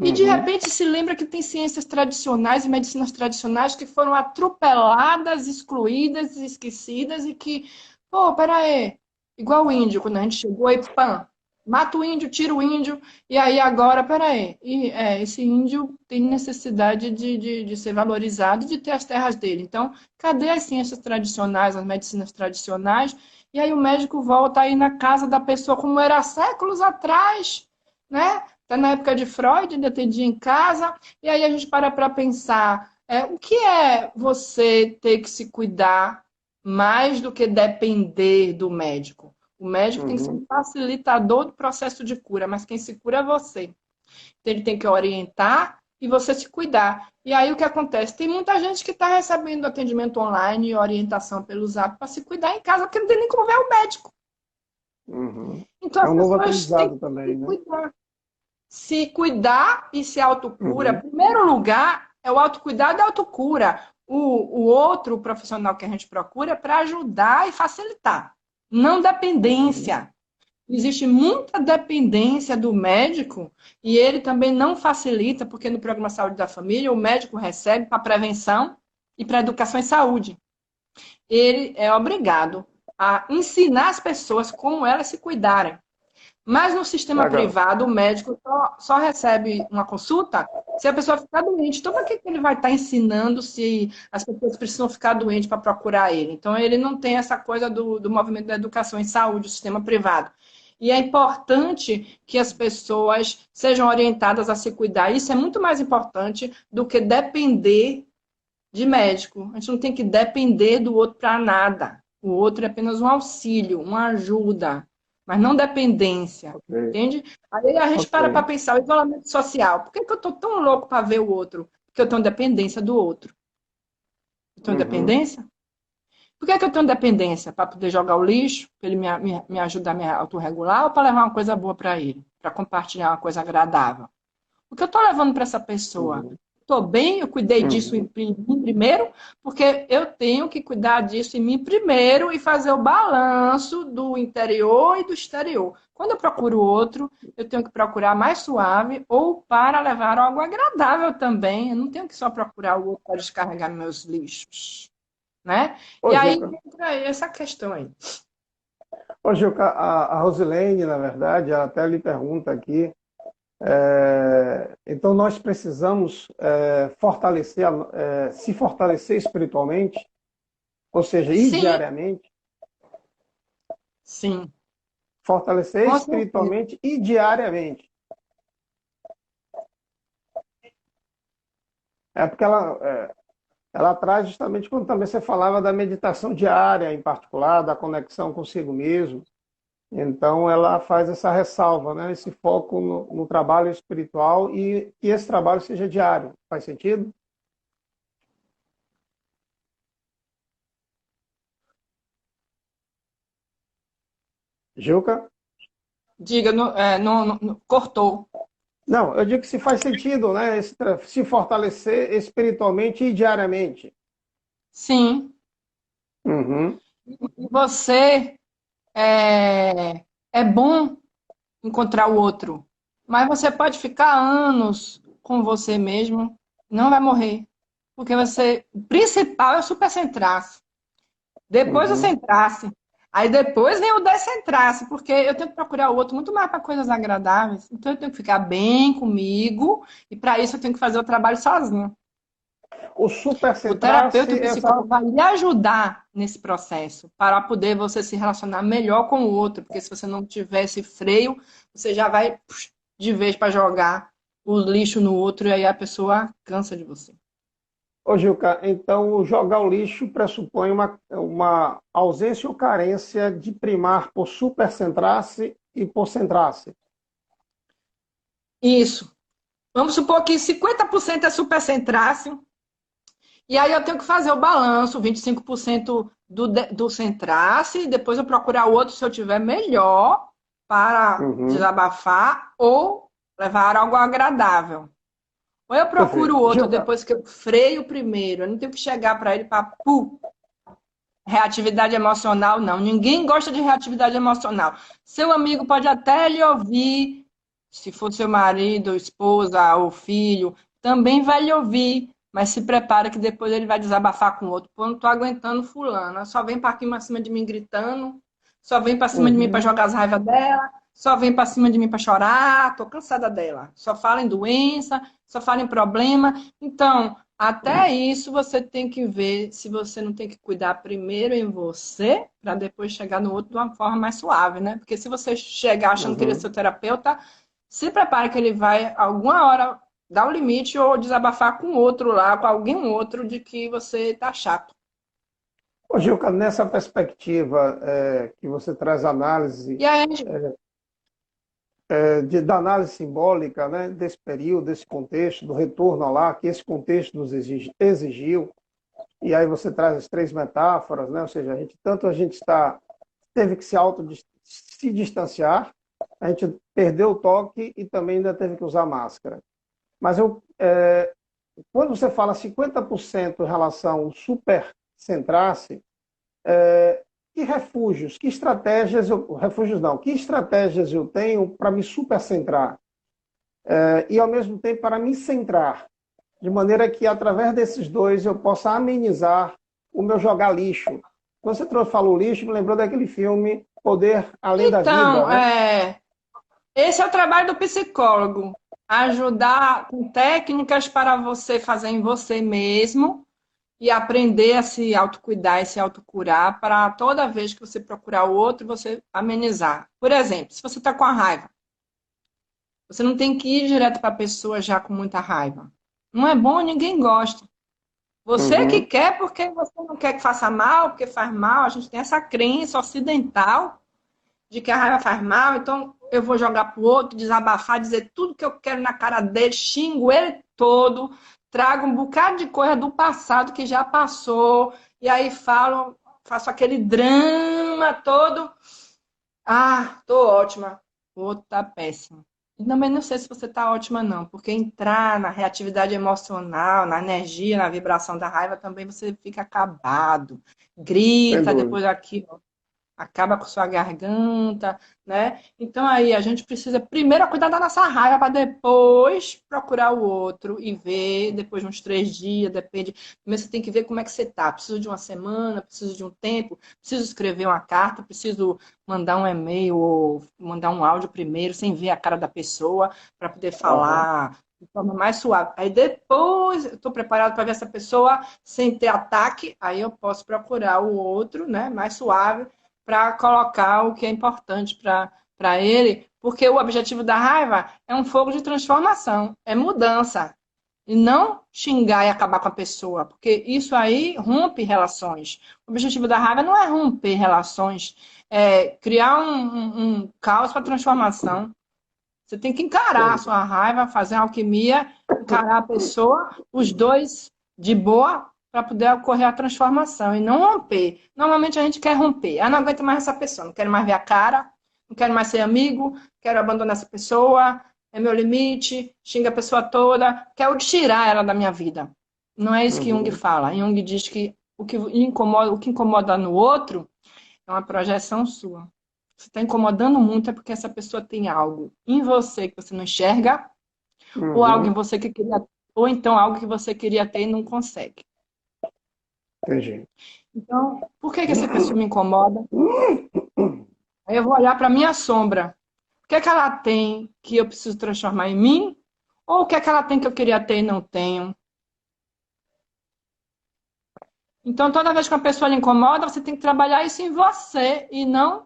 Speaker 2: E de
Speaker 1: Uhum.
Speaker 2: repente se lembra que tem ciências tradicionais e medicinas tradicionais que foram atropeladas, excluídas, esquecidas e que, pô, peraí, igual o índio, quando a gente chegou e pã, mata o índio, tira o índio, e aí agora, peraí, esse índio tem necessidade de ser valorizado e de ter as terras dele. Então, cadê as ciências tradicionais, as medicinas tradicionais? E aí o médico volta aí na casa da pessoa como era há séculos atrás, né? Tá na época de Freud, ainda atendia em casa, e aí a gente para pensar, o que é você ter que se cuidar mais do que depender do médico? O médico tem que ser um
Speaker 1: Uhum.
Speaker 2: facilitador do processo de cura, mas quem se cura é você. Então ele tem que orientar e você se cuidar. E aí o que acontece? Tem muita gente que está recebendo atendimento online e orientação pelo Zap para se cuidar em casa, porque não tem nem como ver o médico.
Speaker 1: Uhum.
Speaker 2: Então
Speaker 1: É
Speaker 2: as
Speaker 1: um novo
Speaker 2: pessoas têm
Speaker 1: aprendizado
Speaker 2: que
Speaker 1: também,
Speaker 2: se
Speaker 1: né?
Speaker 2: cuidar. Se cuidar e se autocura,
Speaker 1: Uhum.
Speaker 2: primeiro lugar é o autocuidado e a autocura. O outro profissional que a gente procura é para ajudar e facilitar, não
Speaker 1: Uhum.
Speaker 2: dependência. Existe muita dependência do médico e ele também não facilita, porque no programa Saúde da Família o médico recebe para prevenção e para educação em saúde. Ele é obrigado a ensinar as pessoas como elas se cuidarem. Mas no sistema
Speaker 1: Legal.
Speaker 2: privado, o médico só recebe uma consulta se a pessoa ficar doente. Então, para que ele vai estar ensinando se as pessoas precisam ficar doentes para procurar ele? Então, ele não tem essa coisa do movimento da educação em saúde, o sistema privado. E é importante que as pessoas sejam orientadas a se cuidar. Isso é muito mais importante do que depender de médico. A gente não tem que depender do outro para nada. O outro é apenas um auxílio, uma ajuda, mas não dependência.
Speaker 1: Ok.
Speaker 2: Entende? Aí a gente para
Speaker 1: Ok.
Speaker 2: pensar o isolamento social. Por que eu estou tão louco para ver o outro? Porque eu tenho dependência do outro. Eu tenho
Speaker 1: Uhum.
Speaker 2: dependência? Por que eu tenho dependência? Para poder jogar o lixo, para ele me ajudar a me autorregular ou para levar uma coisa boa para ele? Para compartilhar uma coisa agradável? O que eu estou levando para essa pessoa?
Speaker 1: Uhum.
Speaker 2: Estou bem, eu cuidei disso
Speaker 1: Uhum.
Speaker 2: em mim primeiro, porque eu tenho que cuidar disso em mim primeiro e fazer o balanço do interior e do exterior. Quando eu procuro outro, eu tenho que procurar mais suave ou para levar algo agradável também. Eu não tenho que só procurar o outro para descarregar meus lixos, né?
Speaker 1: Ô,
Speaker 2: E aí
Speaker 1: Gilca,
Speaker 2: entra essa questão aí.
Speaker 1: a Rosilene, na verdade, ela até lhe pergunta aqui, então nós precisamos fortalecer, se fortalecer espiritualmente, ou seja, ir
Speaker 2: Sim,
Speaker 1: diariamente,
Speaker 2: sim,
Speaker 1: fortalecer
Speaker 2: com certeza.
Speaker 1: espiritualmente e diariamente. É porque ela traz justamente quando também você falava da meditação diária, em particular, da conexão consigo mesmo. Então, ela faz essa ressalva, né? Esse foco no trabalho espiritual e que esse trabalho seja diário. Faz sentido? Gilca?
Speaker 2: Diga, cortou.
Speaker 1: Não, eu digo que se faz sentido, né? Se fortalecer espiritualmente e diariamente.
Speaker 2: Sim.
Speaker 1: Uhum.
Speaker 2: E você é bom encontrar o outro, mas você pode ficar anos com você mesmo, não vai morrer. Porque você, o principal é o supercentrace. Depois o
Speaker 1: Uhum.
Speaker 2: centrace. Aí depois vem o descentrace, porque eu tenho que procurar o outro muito mais para coisas agradáveis. Então eu tenho que ficar bem comigo, e para isso eu tenho que fazer o trabalho sozinho.
Speaker 1: O
Speaker 2: O
Speaker 1: supercentrace,
Speaker 2: terapeuta e o psicólogo vai lhe ajudar nesse processo para poder você se relacionar melhor com o outro, porque se você não tiver esse freio, você já vai de vez para jogar o lixo no outro e aí a pessoa cansa de você.
Speaker 1: Ô, Gilca, então o jogar o lixo pressupõe uma ausência ou carência de primar por supercentrace e por centrace.
Speaker 2: Isso. Vamos supor que 50% é supercentráceo, e aí eu tenho que fazer o balanço, 25% do centrace, e depois eu procurar o outro se eu tiver melhor para
Speaker 1: Uhum,
Speaker 2: desabafar ou levar algo agradável. Ou eu procuro
Speaker 1: perfeito.
Speaker 2: o outro
Speaker 1: Gilca,
Speaker 2: depois que eu freio o primeiro. Eu não tenho que chegar para ele para reatividade emocional, não. Ninguém gosta de reatividade emocional. Seu amigo pode até lhe ouvir, se for seu marido, esposa ou filho, também vai lhe ouvir, mas se prepara que depois ele vai desabafar com o outro. Pô, não tô aguentando fulana, só vem para aqui pra cima de mim gritando, só vem para cima de mim para
Speaker 1: uhum.
Speaker 2: jogar as raivas dela, só vem para cima de mim para chorar, tô cansada dela. Só fala em doença, só fala em problema. Então, até isso você tem que ver se você não tem que cuidar primeiro em você, para depois chegar no outro de uma forma mais suave, né? Porque se você chegar achando que ele é
Speaker 1: Uhum.
Speaker 2: seu terapeuta, se prepare que ele vai alguma hora dar o limite ou desabafar com outro lá, com alguém outro, de que você tá chato.
Speaker 1: Ô, Gilca, nessa perspectiva que você traz análise,
Speaker 2: E aí,
Speaker 1: da análise simbólica, né, desse período, desse contexto, do retorno lá, que esse contexto nos exigiu, e aí você traz as três metáforas, né, ou seja, tanto a gente teve que se distanciar, a gente perdeu o toque e também ainda teve que usar máscara. Mas quando você fala 50% em relação ao supercentrace, que refúgios, que estratégias refúgios não, que estratégias eu tenho para me supercentrar e ao mesmo tempo para me centrar, de maneira que através desses dois eu possa amenizar o meu jogar lixo. Quando você falou lixo, me lembrou daquele filme Poder Além da Vida,
Speaker 2: então,
Speaker 1: né?
Speaker 2: esse é o trabalho do psicólogo. Ajudar com técnicas para você fazer em você mesmo e aprender a se autocuidar e se autocurar para toda vez que você procurar o outro, você amenizar. Por exemplo, se você está com a raiva, você não tem que ir direto para a pessoa já com muita raiva. Não é bom, ninguém gosta. Você que
Speaker 1: Uhum,
Speaker 2: quer porque você não quer que faça mal, porque faz mal. A gente tem essa crença ocidental de que a raiva faz mal, então eu vou jogar pro outro, desabafar, dizer tudo que eu quero na cara dele, xingo ele todo, trago um bocado de coisa do passado que já passou, e aí falo, faço aquele drama todo. Ah, tô ótima. O outro tá péssimo. E também não sei se você tá ótima, não, porque entrar na reatividade emocional, na energia, na vibração da raiva, também você fica acabado.
Speaker 1: sem
Speaker 2: Grita
Speaker 1: dúvida.
Speaker 2: depois aqui, acaba com sua garganta, né? Então aí a gente precisa primeiro cuidar da nossa raiva para depois procurar o outro e ver depois de uns 3 dias, depende. Primeiro você tem que ver como é que você tá. Preciso de uma semana, preciso de um tempo, preciso escrever uma carta, preciso mandar um e-mail ou mandar um áudio primeiro, sem ver a cara da pessoa, para poder
Speaker 1: Aham.
Speaker 2: falar de forma mais suave. Aí depois eu estou preparado para ver essa pessoa sem ter ataque, aí eu posso procurar o outro, né, mais suave para colocar o que é importante para ele, porque o objetivo da raiva é um fogo de transformação, é mudança. E não xingar e acabar com a pessoa, porque isso aí rompe relações. O objetivo da raiva não é romper relações, é criar um caos para transformação. Você tem que encarar a sua raiva, fazer uma alquimia, encarar a pessoa, os dois de boa, para poder ocorrer a transformação e não romper. Normalmente a gente quer romper. Ah, não aguento mais essa pessoa, não quero mais ver a cara, não quero mais ser amigo, quero abandonar essa pessoa, é meu limite, xinga a pessoa toda, quero tirar ela da minha vida. Não é isso que Jung
Speaker 1: Uhum.
Speaker 2: fala. Jung diz que o que incomoda no outro é uma projeção sua. Se está incomodando muito é porque essa pessoa tem algo em você que você não enxerga, ou algo em
Speaker 1: Uhum.
Speaker 2: você que queria, ou então algo que você queria ter e não consegue.
Speaker 1: Entendi.
Speaker 2: Então, por que essa pessoa me incomoda? Aí eu vou olhar para minha sombra. O que é que ela tem que eu preciso transformar em mim? Ou o que é que ela tem que eu queria ter e não tenho? Então, toda vez que uma pessoa lhe incomoda, você tem que trabalhar isso em você e não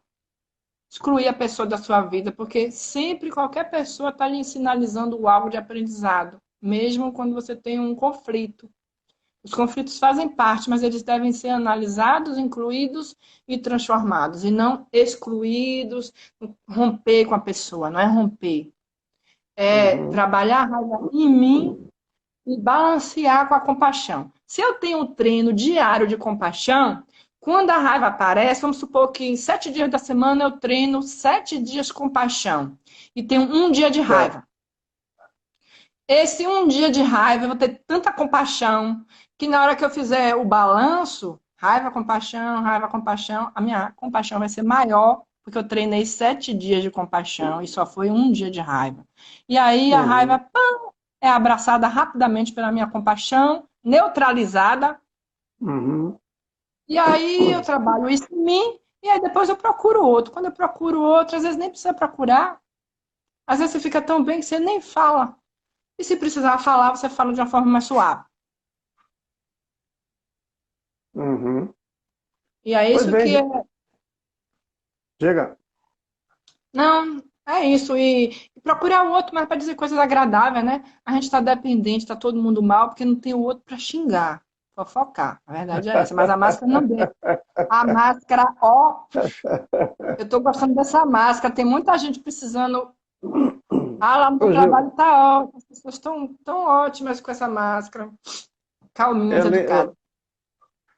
Speaker 2: excluir a pessoa da sua vida, porque sempre qualquer pessoa está lhe sinalizando algo de aprendizado, mesmo quando você tem um conflito. Os conflitos fazem parte, mas eles devem ser analisados, incluídos e transformados, e não excluídos, romper com a pessoa, não é romper. É
Speaker 1: Uhum.
Speaker 2: trabalhar a raiva em mim e balancear com a compaixão. Se eu tenho um treino diário de compaixão, quando a raiva aparece, vamos supor que em 7 dias da semana eu treino 7 dias com compaixão e tenho um dia de
Speaker 1: Certo.
Speaker 2: raiva. Esse um dia de raiva, eu vou ter tanta compaixão que na hora que eu fizer o balanço, raiva, compaixão, a minha compaixão vai ser maior, porque eu treinei 7 dias de compaixão e só foi um dia de raiva. E aí a raiva,
Speaker 1: Uhum.
Speaker 2: pam, é abraçada rapidamente pela minha compaixão, neutralizada,
Speaker 1: Uhum.
Speaker 2: e aí eu trabalho isso em mim, e aí depois eu procuro outro. Quando eu procuro outro, às vezes nem precisa procurar, às vezes você fica tão bem que você nem fala. E se precisar falar, você fala de uma forma mais suave.
Speaker 1: Uhum.
Speaker 2: E é
Speaker 1: Pois
Speaker 2: isso
Speaker 1: bem,
Speaker 2: que é.
Speaker 1: chega.
Speaker 2: Não, é isso. E procurar o outro, mas para dizer coisas agradáveis, né? A gente está dependente, está todo mundo mal, porque não tem o outro para xingar, fofocar. A verdade é essa. Mas a máscara não deixa. A máscara, ó, eu estou gostando dessa máscara. Tem muita gente precisando. Ah, lá no meu
Speaker 1: Ô, Gil,
Speaker 2: trabalho tá ótimo. As pessoas estão tão ótimas com essa máscara. Calminhas,
Speaker 1: eu, le-
Speaker 2: educadas.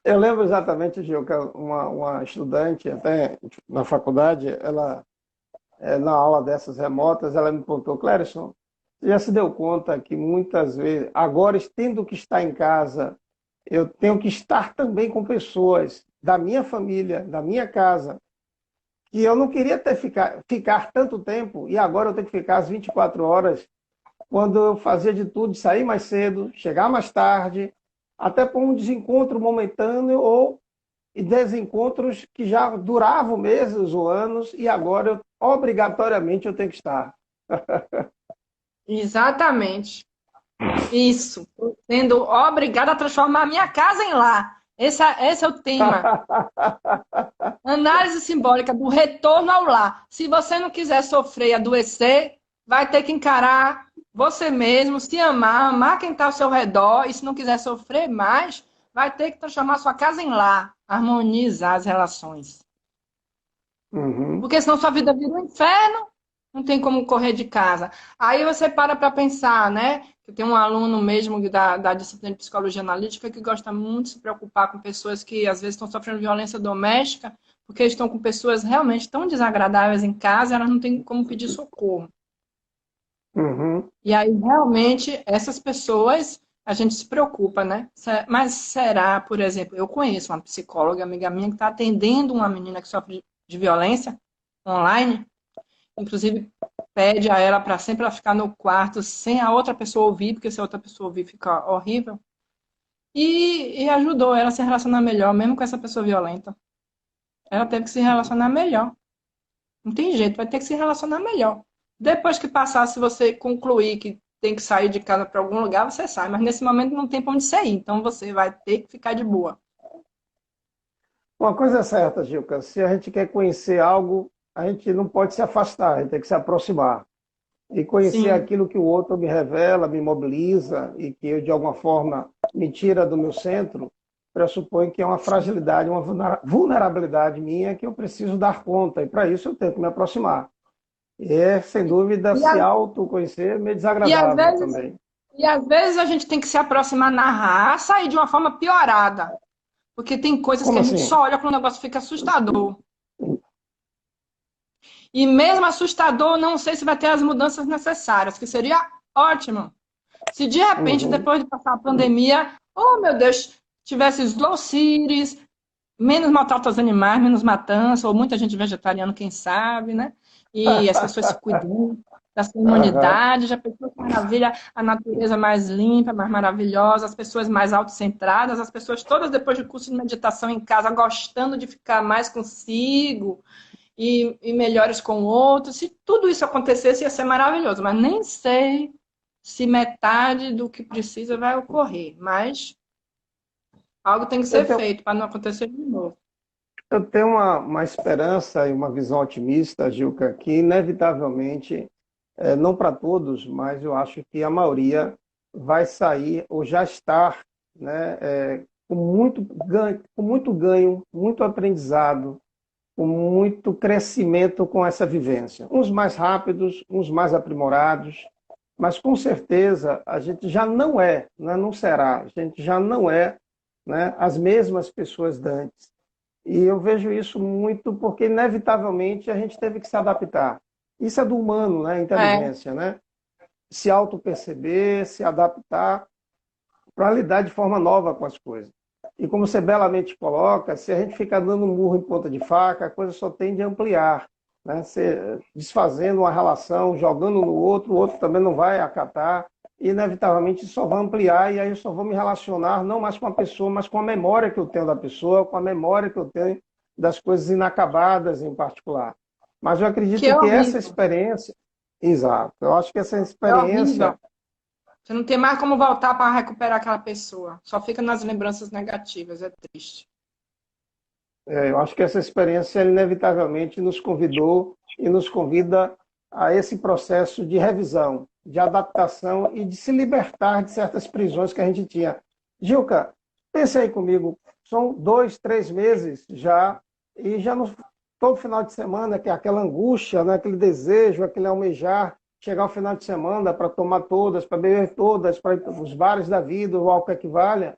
Speaker 1: eu lembro exatamente, Gil, que uma estudante, até na faculdade, ela, na aula dessas remotas, ela me contou, Clérison, você já se deu conta que muitas vezes, agora, tendo que estar em casa, eu tenho que estar também com pessoas da minha família, da minha casa, que eu não queria ficar tanto tempo, e agora eu tenho que ficar às 24 horas, quando eu fazia de tudo, de sair mais cedo, chegar mais tarde, até por um desencontro momentâneo ou desencontros que já duravam meses ou anos, e agora obrigatoriamente eu tenho que estar.
Speaker 2: Exatamente. Isso. Tô sendo obrigada a transformar a minha casa em lar. Esse é o tema. Análise simbólica do retorno ao lar. Se você não quiser sofrer e adoecer, vai ter que encarar você mesmo, se amar, amar quem está ao seu redor, e se não quiser sofrer mais, vai ter que transformar sua casa em lar, harmonizar as relações.
Speaker 1: Uhum,
Speaker 2: Porque senão sua vida vira um inferno, não tem como correr de casa. Aí você para pensar, né? Eu tenho um aluno mesmo da disciplina de psicologia analítica que gosta muito de se preocupar com pessoas que às vezes estão sofrendo violência doméstica, porque estão com pessoas realmente tão desagradáveis em casa, elas não têm como pedir socorro.
Speaker 1: uhum,
Speaker 2: E aí, realmente, essas pessoas, a gente se preocupa, né? Mas será, por exemplo, eu conheço uma psicóloga, amiga minha, que está atendendo uma menina que sofre de violência online, inclusive pede a ela para sempre ela ficar no quarto sem a outra pessoa ouvir, porque se a outra pessoa ouvir fica horrível. E ajudou ela a se relacionar melhor, mesmo com essa pessoa violenta. Ela teve que se relacionar melhor. Não tem jeito, vai ter que se relacionar melhor. Depois que passar, se você concluir que tem que sair de casa para algum lugar, você sai. Mas nesse momento não tem para onde sair. Então você vai ter que ficar de boa.
Speaker 1: uma coisa é certa, Gilca, se a gente quer conhecer algo, a gente não pode se afastar, a gente tem que se aproximar. E conhecer
Speaker 2: Sim.
Speaker 1: aquilo que o outro me revela, me mobiliza e que eu, de alguma forma, me tira do meu centro, pressupõe que é uma fragilidade, uma vulnerabilidade minha que eu preciso dar conta. E para isso eu tenho que me aproximar. E é, sem dúvida,
Speaker 2: E,
Speaker 1: se
Speaker 2: a-
Speaker 1: autoconhecer é meio
Speaker 2: e, às
Speaker 1: desagradável
Speaker 2: vezes,
Speaker 1: também.
Speaker 2: e às vezes a gente tem que se aproximar na raça e de uma forma piorada. Porque tem coisas que
Speaker 1: Como
Speaker 2: a gente
Speaker 1: assim?
Speaker 2: só olha quando o negócio fica assustador. E mesmo assustador, não sei se vai ter as mudanças necessárias, que seria ótimo. Se de repente,
Speaker 1: Uhum.
Speaker 2: depois de passar a pandemia, oh meu Deus, tivesse slow cities, menos maltrato aos animais, menos matança, ou muita gente vegetariana, quem sabe, né? E as pessoas se cuidando da sua
Speaker 1: Aham.
Speaker 2: imunidade, já pensou que maravilha, a natureza mais limpa, mais maravilhosa, as pessoas mais autocentradas, as pessoas todas depois de curso de meditação em casa, gostando de ficar mais consigo e melhores com outros. Se tudo isso acontecesse, ia ser maravilhoso, mas nem sei se metade do que precisa vai ocorrer, mas algo tem que
Speaker 1: Eu
Speaker 2: ser
Speaker 1: tenho,
Speaker 2: feito para não acontecer de novo.
Speaker 1: eu tenho uma esperança e uma visão otimista, Gilca, que inevitavelmente, não para todos, mas eu acho que a maioria vai sair ou já está né, com muito ganho, muito aprendizado, com muito crescimento com essa vivência. Uns mais rápidos, uns mais aprimorados, mas com certeza a gente já não é, né, não será, a gente já não é, né, as mesmas pessoas de antes. E eu vejo isso muito porque, inevitavelmente, a gente teve que se adaptar. Isso é do humano, né, a
Speaker 2: É,
Speaker 1: inteligência, né? Se auto-perceber, se adaptar para lidar de forma nova com as coisas. E como você belamente coloca, se a gente ficar dando um murro em ponta de faca, a coisa só tende a ampliar, né? Você desfazendo uma relação, jogando no outro, o outro também não vai acatar, e inevitavelmente isso só vai ampliar, e aí eu só vou me relacionar não mais com a pessoa, mas com a memória que eu tenho da pessoa, com a memória que eu tenho das coisas inacabadas em particular. Mas eu
Speaker 2: que é
Speaker 1: acredito que essa
Speaker 2: horrível.
Speaker 1: experiência, exato, eu acho que essa
Speaker 2: É horrível.
Speaker 1: experiência.
Speaker 2: Você não tem mais como voltar para recuperar aquela pessoa. Só fica nas lembranças negativas. É triste.
Speaker 1: Eu acho que essa experiência inevitavelmente nos convidou e nos convida a esse processo de revisão, de adaptação e de se libertar de certas prisões que a gente tinha. Gilca, pense aí comigo, são 2, 3 meses já, e já no, todo final de semana, que é aquela angústia, né, aquele desejo, aquele almejar, chegar ao final de semana para tomar todas, para beber todas, para ir para os bares da vida, ou algo que equivalha,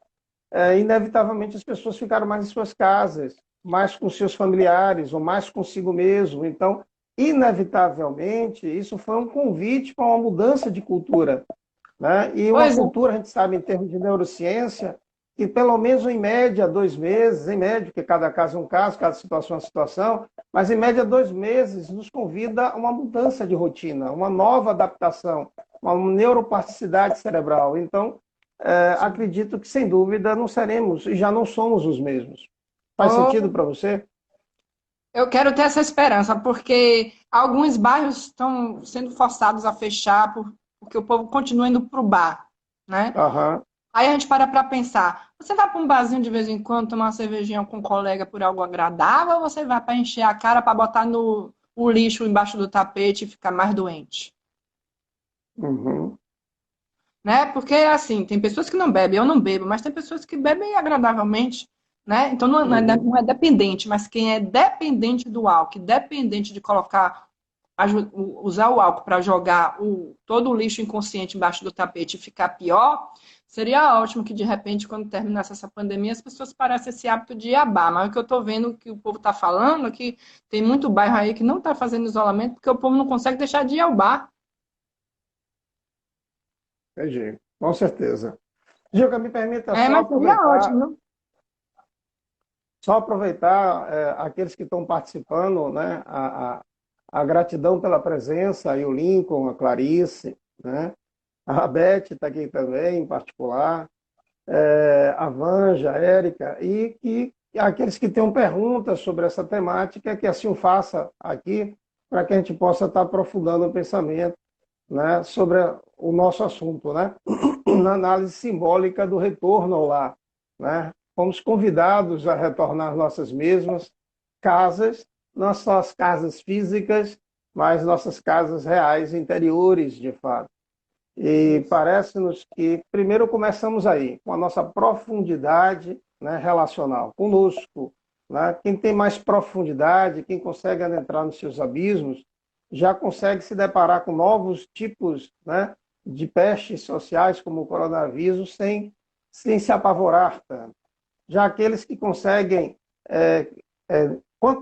Speaker 1: inevitavelmente as pessoas ficaram mais em suas casas, mais com seus familiares, ou mais consigo mesmo. Então, inevitavelmente, isso foi um convite para uma mudança de cultura, né? E uma
Speaker 2: Pois é.
Speaker 1: cultura, a gente sabe, em termos de neurociência, que pelo menos em média 2 meses, em média, porque cada caso é um caso, cada situação é uma situação, mas em média 2 meses nos convida a uma mudança de rotina, uma nova adaptação, uma neuroplasticidade cerebral. Então, acredito que, sem dúvida, não seremos e já não somos os mesmos. Faz sentido
Speaker 2: Oh,
Speaker 1: para você?
Speaker 2: eu quero ter essa esperança, porque alguns bairros estão sendo forçados a fechar porque o povo continua indo para o bar, né?
Speaker 1: Aham.
Speaker 2: Aí a gente para pensar, você vai para um barzinho de vez em quando tomar uma cervejinha com um colega por algo agradável, ou você vai para encher a cara para botar no o lixo embaixo do tapete e ficar mais doente?
Speaker 1: Uhum.
Speaker 2: Né? Porque, assim, tem pessoas que não bebem, eu não bebo, mas tem pessoas que bebem agradavelmente, né? Então,
Speaker 1: Uhum.
Speaker 2: não é dependente, mas quem é dependente do álcool, dependente de colocar, usar o álcool para jogar todo o lixo inconsciente embaixo do tapete e ficar pior, seria ótimo que, de repente, quando terminasse essa pandemia, as pessoas parassem esse hábito de ir a bar. Mas o que eu estou vendo que o povo está falando é que tem muito bairro aí que não está fazendo isolamento porque o povo não consegue deixar de ir ao bar.
Speaker 1: Entendi. Com certeza. Gilca, me permita
Speaker 2: É, mas seria ótimo,
Speaker 1: só aproveitar aqueles que estão participando, né? A gratidão pela presença, aí o Lincoln, a Clarice, né? A Beth está aqui também, em particular, a Vanja, a Érica, e aqueles que tenham perguntas sobre essa temática, que assim o faça aqui, para que a gente possa estar aprofundando o pensamento, né, sobre o nosso assunto, né, na análise simbólica do retorno ao lar. Né? Fomos convidados a retornar às nossas mesmas casas, não só as casas físicas, mas nossas casas reais, interiores, de fato. E parece-nos que primeiro começamos aí, com a nossa profundidade, né, relacional conosco. Né? Quem tem mais profundidade, quem consegue adentrar nos seus abismos, já consegue se deparar com novos tipos, né, de pestes sociais, como o coronavírus, sem se apavorar tanto. Já aqueles que conseguem. É,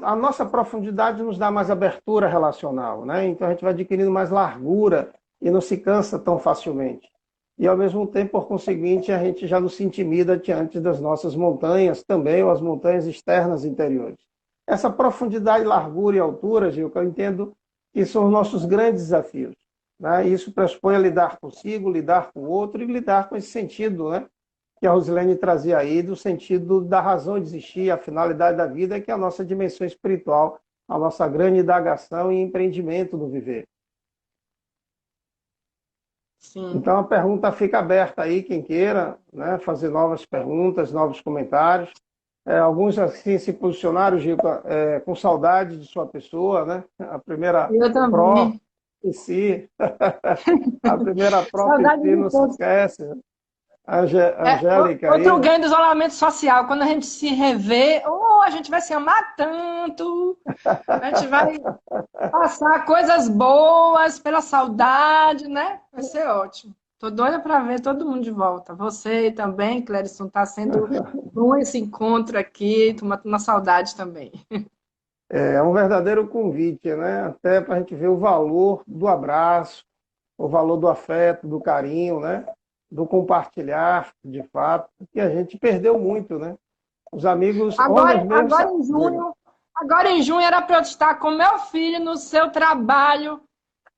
Speaker 1: a nossa profundidade nos dá mais abertura relacional, né? Então a gente vai adquirindo mais largura e não se cansa tão facilmente. E, ao mesmo tempo, por conseguinte, a gente já não se intimida diante das nossas montanhas também, ou as montanhas externas interiores. Essa profundidade, largura e altura, Gil, que eu entendo que são os nossos grandes desafios. Né? Isso pressupõe a lidar consigo, lidar com o outro e lidar com esse sentido, né? Que a Rosilene trazia aí, do sentido da razão de existir, a finalidade da vida, que é a nossa dimensão espiritual, a nossa grande indagação e empreendimento do viver.
Speaker 2: sim.
Speaker 1: Então a pergunta fica aberta aí, quem queira, né, fazer novas perguntas, novos comentários. Alguns assim se posicionaram, Gico, com saudade de sua pessoa, né? A primeira
Speaker 2: Eu
Speaker 1: pró
Speaker 2: também.
Speaker 1: em si, a primeira pró em
Speaker 2: Saudade
Speaker 1: si
Speaker 2: de
Speaker 1: não se
Speaker 2: todos.
Speaker 1: esquece. Né? Angélica
Speaker 2: Outro
Speaker 1: aí.
Speaker 2: ganho do isolamento social, quando a gente se revê, a gente vai se amar tanto, a gente vai passar coisas boas pela saudade, né? Vai ser ótimo. Tô doida para ver todo mundo de volta. Você também, Clérison, tá sendo bom esse encontro aqui, tô matando a saudade também.
Speaker 1: É um verdadeiro convite, né? Até para a gente ver o valor do abraço, o valor do afeto, do carinho, né? Do compartilhar, de fato, que a gente perdeu muito, né? Os amigos, ontem
Speaker 2: Agora,
Speaker 1: mesmo,
Speaker 2: agora em
Speaker 1: diga.
Speaker 2: junho, agora em junho era para eu estar com meu filho no seu trabalho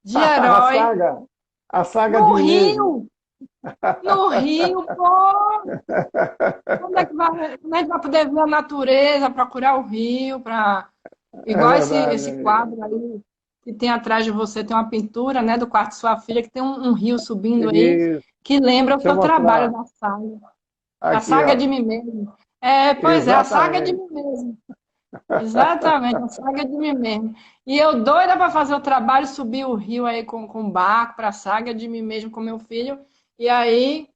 Speaker 2: de
Speaker 1: A
Speaker 2: herói
Speaker 1: saga, a saga de
Speaker 2: no
Speaker 1: mim mesmo.
Speaker 2: Rio, no Rio, pô. Quando é que vai poder ver a natureza, procurar o rio, para
Speaker 1: É
Speaker 2: igual
Speaker 1: verdade, minha
Speaker 2: esse
Speaker 1: amiga.
Speaker 2: quadro aí que tem atrás de você, tem uma pintura, né, do quarto de sua filha, que tem um rio subindo aí,
Speaker 1: E
Speaker 2: que lembra o
Speaker 1: deixa eu
Speaker 2: seu trabalho
Speaker 1: mostrar
Speaker 2: da saga. A
Speaker 1: aqui,
Speaker 2: saga de
Speaker 1: ó.
Speaker 2: mim mesmo. É, pois é, a saga de
Speaker 1: Exatamente.
Speaker 2: mim mesmo. Exatamente, a saga de mim mesmo. E eu doida para fazer o trabalho, subir o rio aí com o barco para a saga de mim mesmo com meu filho. E aí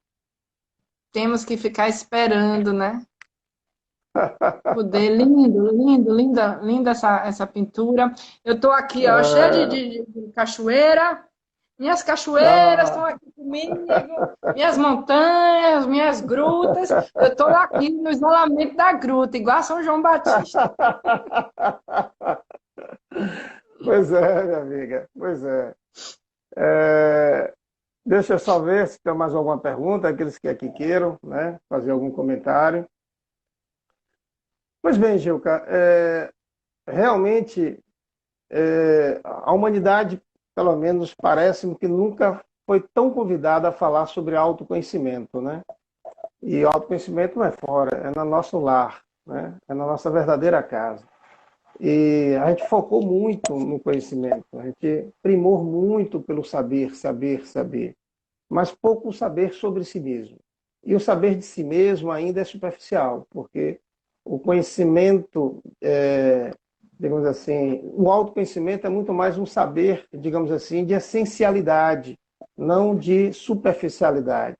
Speaker 2: temos que ficar esperando, né? Poder, lindo, lindo, linda, linda essa pintura. Eu estou aqui, ó, cheia
Speaker 1: É,
Speaker 2: de cachoeira. Minhas cachoeiras estão
Speaker 1: ah,
Speaker 2: aqui comigo, minhas montanhas, minhas grutas. Eu estou aqui no isolamento da gruta, igual São João Batista.
Speaker 1: Pois é, minha amiga. Pois é. É, deixa eu só ver se tem mais alguma pergunta, aqueles que aqui queiram, né, fazer algum comentário. Pois bem, Gilca, realmente a humanidade, pelo menos parece-me que nunca foi tão convidada a falar sobre autoconhecimento, né? E o autoconhecimento não é fora, é no nosso lar, né? É na nossa verdadeira casa. E a gente focou muito no conhecimento, a gente primou muito pelo saber, saber, saber, mas pouco saber sobre si mesmo. E o saber de si mesmo ainda é superficial, porque o conhecimento, digamos assim, o autoconhecimento é muito mais um saber, digamos assim, de essencialidade, não de superficialidade.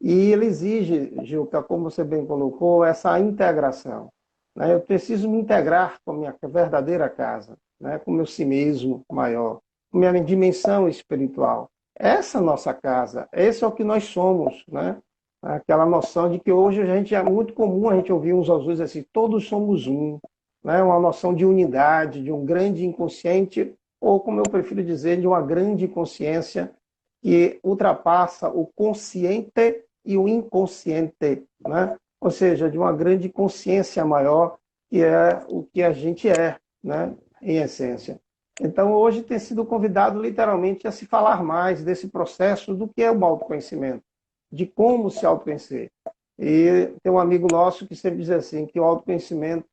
Speaker 1: E ele exige, Gilca, como você bem colocou, essa integração, né? Eu preciso me integrar com a minha verdadeira casa, né? Com o meu si mesmo maior, com a minha dimensão espiritual. Essa é a nossa casa, esse é o que nós somos, né? Aquela noção de que hoje a gente é muito comum a gente ouvir uns aos outros assim, todos somos um, né? Uma noção de unidade, de um grande inconsciente, ou como eu prefiro dizer, de uma grande consciência que ultrapassa o consciente e o inconsciente, né? Ou seja, de uma grande consciência maior, que é o que a gente é, né? Em essência. Então, hoje tem sido convidado literalmente a se falar mais desse processo do que é o autoconhecimento, de como se autoconhecer. E tem um amigo nosso que sempre diz assim, que o autoconhecimento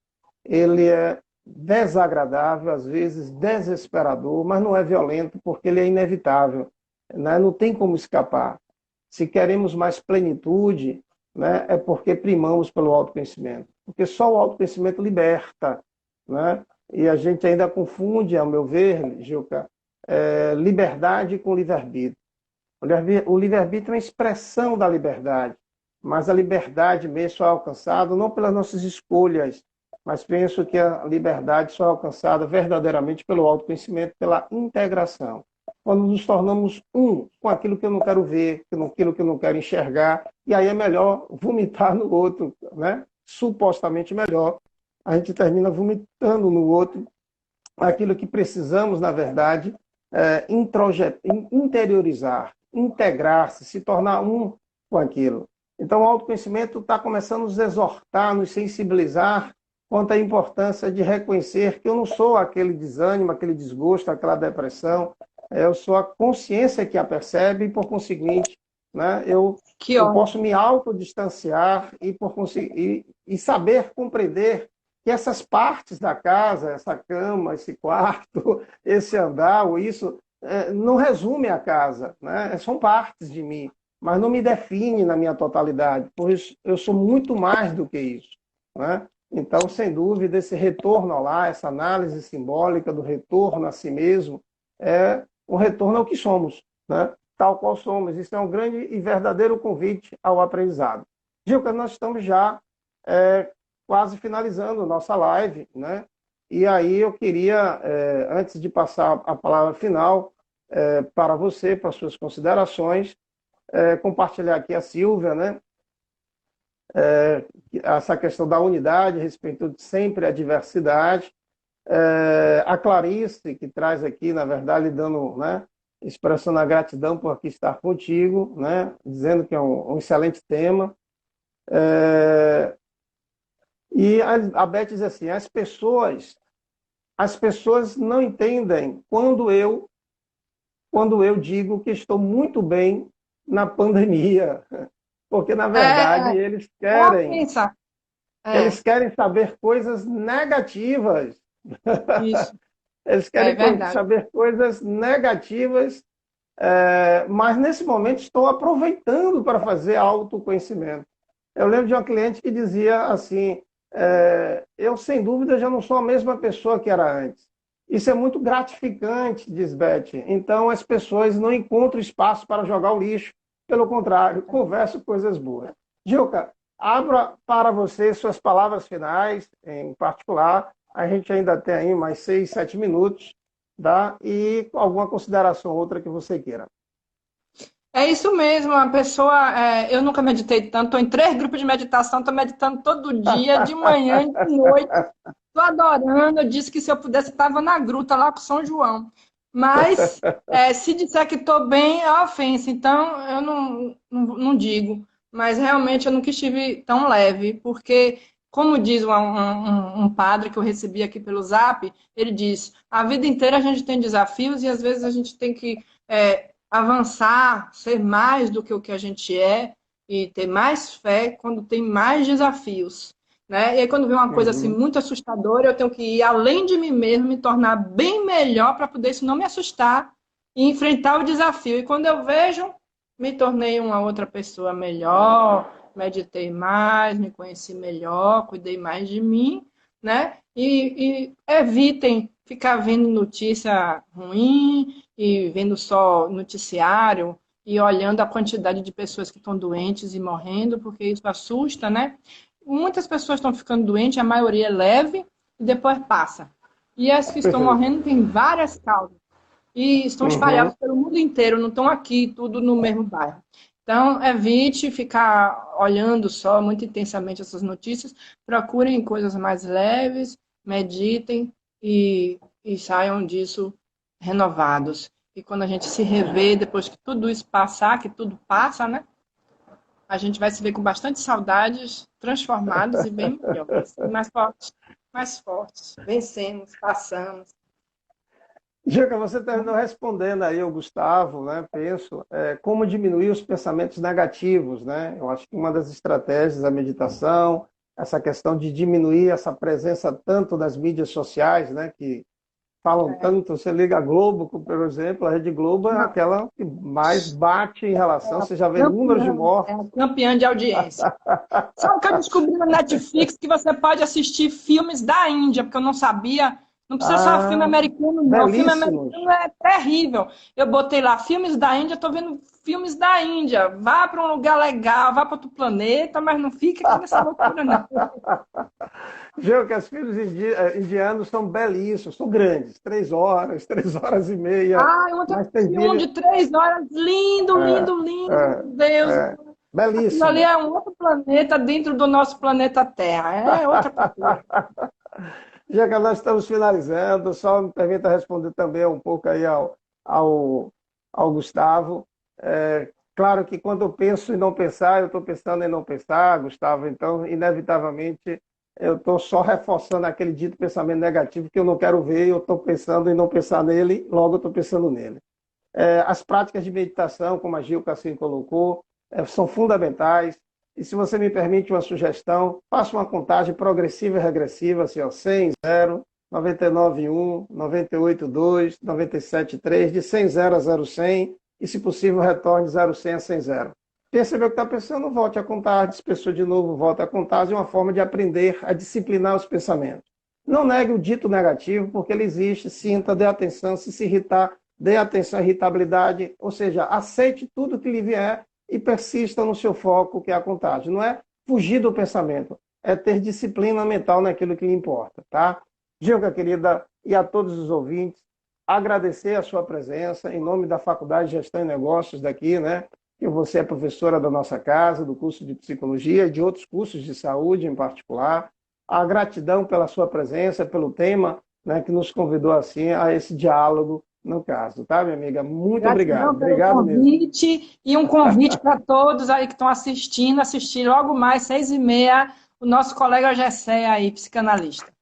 Speaker 1: ele é desagradável, às vezes desesperador, mas não é violento porque ele é inevitável, né? Não tem como escapar. Se queremos mais plenitude, né, é porque primamos pelo autoconhecimento. Porque só o autoconhecimento liberta, né? E a gente ainda confunde, ao meu ver, Gilca, liberdade com livre-arbítrio. O livre-arbítrio é uma expressão da liberdade, mas a liberdade mesmo só é alcançada não pelas nossas escolhas, mas penso que a liberdade só é alcançada verdadeiramente pelo autoconhecimento, pela integração. Quando nos tornamos um com aquilo que eu não quero ver, com aquilo que eu não quero enxergar, e aí é melhor vomitar no outro, né? Supostamente melhor. A gente termina vomitando no outro aquilo que precisamos, na verdade, interiorizar, integrar-se, se tornar um com aquilo. Então, o autoconhecimento está começando a nos exortar, nos sensibilizar quanto à importância de reconhecer que eu não sou aquele desânimo, aquele desgosto, aquela depressão, eu sou a consciência que a percebe e, por conseguinte, né,
Speaker 2: Que
Speaker 1: eu
Speaker 2: ótimo.
Speaker 1: posso me autodistanciar e saber compreender que essas partes da casa, essa cama, esse quarto, esse andar, ou isso, não resume a casa, né? São partes de mim, mas não me define na minha totalidade, pois eu sou muito mais do que isso, né? Então, sem dúvida, esse retorno lá, essa análise simbólica do retorno a si mesmo, é um retorno ao que somos, né? tal qual somos. Isso é um grande e verdadeiro convite ao aprendizado. Gilca, nós estamos já quase finalizando nossa live, né? E aí eu queria, antes de passar a palavra final para você, para suas considerações, compartilhar aqui a Silvia, né? Essa questão da unidade, respeitando sempre a diversidade. A Clarice, que traz aqui, na verdade, dando, né, expressando a gratidão por aqui estar contigo, né, dizendo que é um excelente tema. E a Beth diz assim, as pessoas não entendem quando eu digo que estou muito bem na pandemia, porque, na verdade,
Speaker 2: Pensa.
Speaker 1: eles querem saber coisas negativas.
Speaker 2: Isso,
Speaker 1: Eles
Speaker 2: é
Speaker 1: querem
Speaker 2: verdade.
Speaker 1: saber coisas negativas, mas nesse momento estou aproveitando para fazer autoconhecimento. Eu lembro de uma cliente que dizia assim, eu sem dúvida já não sou a mesma pessoa que era antes. Isso é muito gratificante, diz Beth. Então as pessoas não encontram espaço para jogar o lixo, pelo contrário, conversam coisas boas. Gilca, abra para você suas palavras finais, em particular. A gente ainda tem aí mais 6, 7 minutos, tá? E alguma consideração outra que você queira.
Speaker 2: É isso mesmo, a pessoa. Eu nunca meditei tanto, estou em 3 grupos de meditação, estou meditando todo dia, de manhã e de noite. Estou adorando. Eu disse que se eu pudesse, estava na gruta lá com São João. Mas se disser que estou bem, é ofensa. Então, eu não digo. Mas realmente eu nunca estive tão leve, porque, como diz um padre que eu recebi aqui pelo Zap, ele diz: a vida inteira a gente tem desafios e às vezes a gente tem que avançar, ser mais do que o que a gente é e ter mais fé quando tem mais desafios. Né? E aí, quando vem uma coisa assim
Speaker 1: Uhum.
Speaker 2: muito assustadora, eu tenho que ir além de mim mesmo, me tornar bem melhor para poder isso não me assustar e enfrentar o desafio. E quando eu vejo, me tornei uma outra pessoa melhor, meditei mais, me conheci melhor, cuidei mais de mim, né? E evitem ficar vendo notícia ruim e vendo só noticiário e olhando a quantidade de pessoas que estão doentes e morrendo, porque isso assusta, né? Muitas pessoas estão ficando doentes, a maioria é leve e depois passa. E as que estão
Speaker 1: Perfeito.
Speaker 2: morrendo têm várias causas. E estão
Speaker 1: Uhum.
Speaker 2: espalhadas pelo mundo inteiro, não estão aqui, tudo no mesmo bairro. Então, evite ficar olhando só muito intensamente essas notícias. Procurem coisas mais leves, meditem e saiam disso renovados. E quando a gente se rever, depois que tudo isso passar, que tudo passa, né? A gente vai se ver com bastante saudades, transformados e bem melhores. E mais fortes. Vencemos, passamos.
Speaker 1: Gica, você terminou respondendo aí ao Gustavo, né? Penso, como diminuir os pensamentos negativos, né? Eu acho que uma das estratégias da meditação, essa questão de diminuir essa presença tanto das mídias sociais, né? Que falam tanto, você liga a Globo, por exemplo, a Rede Globo é aquela que mais bate em relação, você já vê números de
Speaker 2: É
Speaker 1: mortes.
Speaker 2: a campeã de audiência. Sabe o que eu descobri no Netflix? Que você pode assistir filmes da Índia, porque eu não sabia. Não precisa só filme
Speaker 1: Ah,
Speaker 2: americano, não. Filme
Speaker 1: belíssimos.
Speaker 2: americano é terrível. Eu botei lá filmes da Índia, estou vendo filmes da Índia. Vá para um lugar legal, vá para outro planeta, mas não fica aqui nessa loucura, não.
Speaker 1: Viu que os filhos indianos são belíssimos, são grandes, 3 horas, 3 horas e meia,
Speaker 2: Ai, ontem eu
Speaker 1: mas tem
Speaker 2: assisti um
Speaker 1: vídeo.
Speaker 2: de 3 horas. Lindo,
Speaker 1: É,
Speaker 2: lindo, lindo.
Speaker 1: é,
Speaker 2: Meu Deus.
Speaker 1: é,
Speaker 2: Aquilo ali
Speaker 1: belíssimo.
Speaker 2: é um outro planeta dentro do nosso planeta Terra. É outra cultura.
Speaker 1: Já que nós estamos finalizando, só me permita responder também um pouco aí ao, ao Gustavo. Claro que quando eu penso em não pensar, eu estou pensando em não pensar, Gustavo, então, inevitavelmente, eu estou só reforçando aquele dito pensamento negativo que eu não quero ver, eu estou pensando em não pensar nele, logo eu estou pensando nele. As práticas de meditação, como a Gilca assim colocou, são fundamentais. E se você me permite uma sugestão, faça uma contagem progressiva e regressiva, assim, ó, 100, 0, 99, 1, 98, 2, 97, 3, de 100, 0 a 0, 100, e se possível retorne de 0, 100 a 100, 0. Percebeu o que está pensando? Volte a contar, dispersou de novo, volta a contar, é uma forma de aprender a disciplinar os pensamentos. Não negue o dito negativo, porque ele existe, sinta, dê atenção, se irritar, dê atenção à irritabilidade, ou seja, aceite tudo que lhe vier e persista no seu foco, que é a contagem. Não é fugir do pensamento, é ter disciplina mental naquilo que lhe importa, tá? Gilca, querida, e a todos os ouvintes, agradecer a sua presença em nome da Faculdade de Gestão e Negócios daqui, né? Que você é professora da nossa casa, do curso de Psicologia e de outros cursos de saúde em particular. A gratidão pela sua presença, pelo tema, né, que nos convidou assim a esse diálogo no caso, tá, minha amiga? Muito obrigado.
Speaker 2: Gratidão pelo
Speaker 1: Obrigado mesmo.
Speaker 2: convite e um convite para todos aí que estão assistindo, assistir logo mais, 6h30, o nosso colega Gessé aí, psicanalista.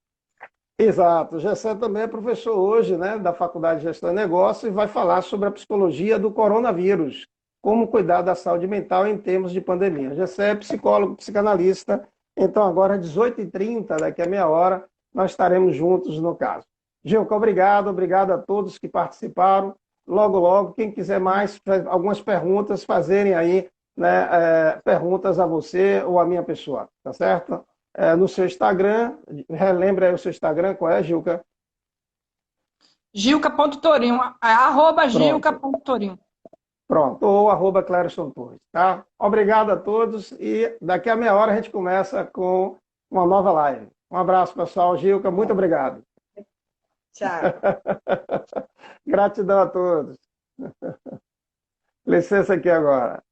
Speaker 1: Exato. O Gessé também é professor hoje, né, da Faculdade de Gestão e Negócios e vai falar sobre a psicologia do coronavírus, como cuidar da saúde mental em tempos de pandemia. O Gessé é psicólogo, psicanalista, então agora às 18h30, daqui a meia hora, nós estaremos juntos no caso. Gilca, obrigado a todos que participaram. Logo, logo, quem quiser mais, algumas perguntas, fazerem aí, né, perguntas a você ou a minha pessoa, tá certo? No seu Instagram, relembra aí o seu Instagram, qual é, Gilca?
Speaker 2: Gilca.torinho, @Gilca.torinho.
Speaker 1: Pronto, ou @Clériston Torres, tá? Obrigado a todos e daqui a meia hora a gente começa com uma nova live. Um abraço, pessoal. Gilca, muito obrigado.
Speaker 2: Tchau.
Speaker 1: Gratidão a todos. Licença aqui agora.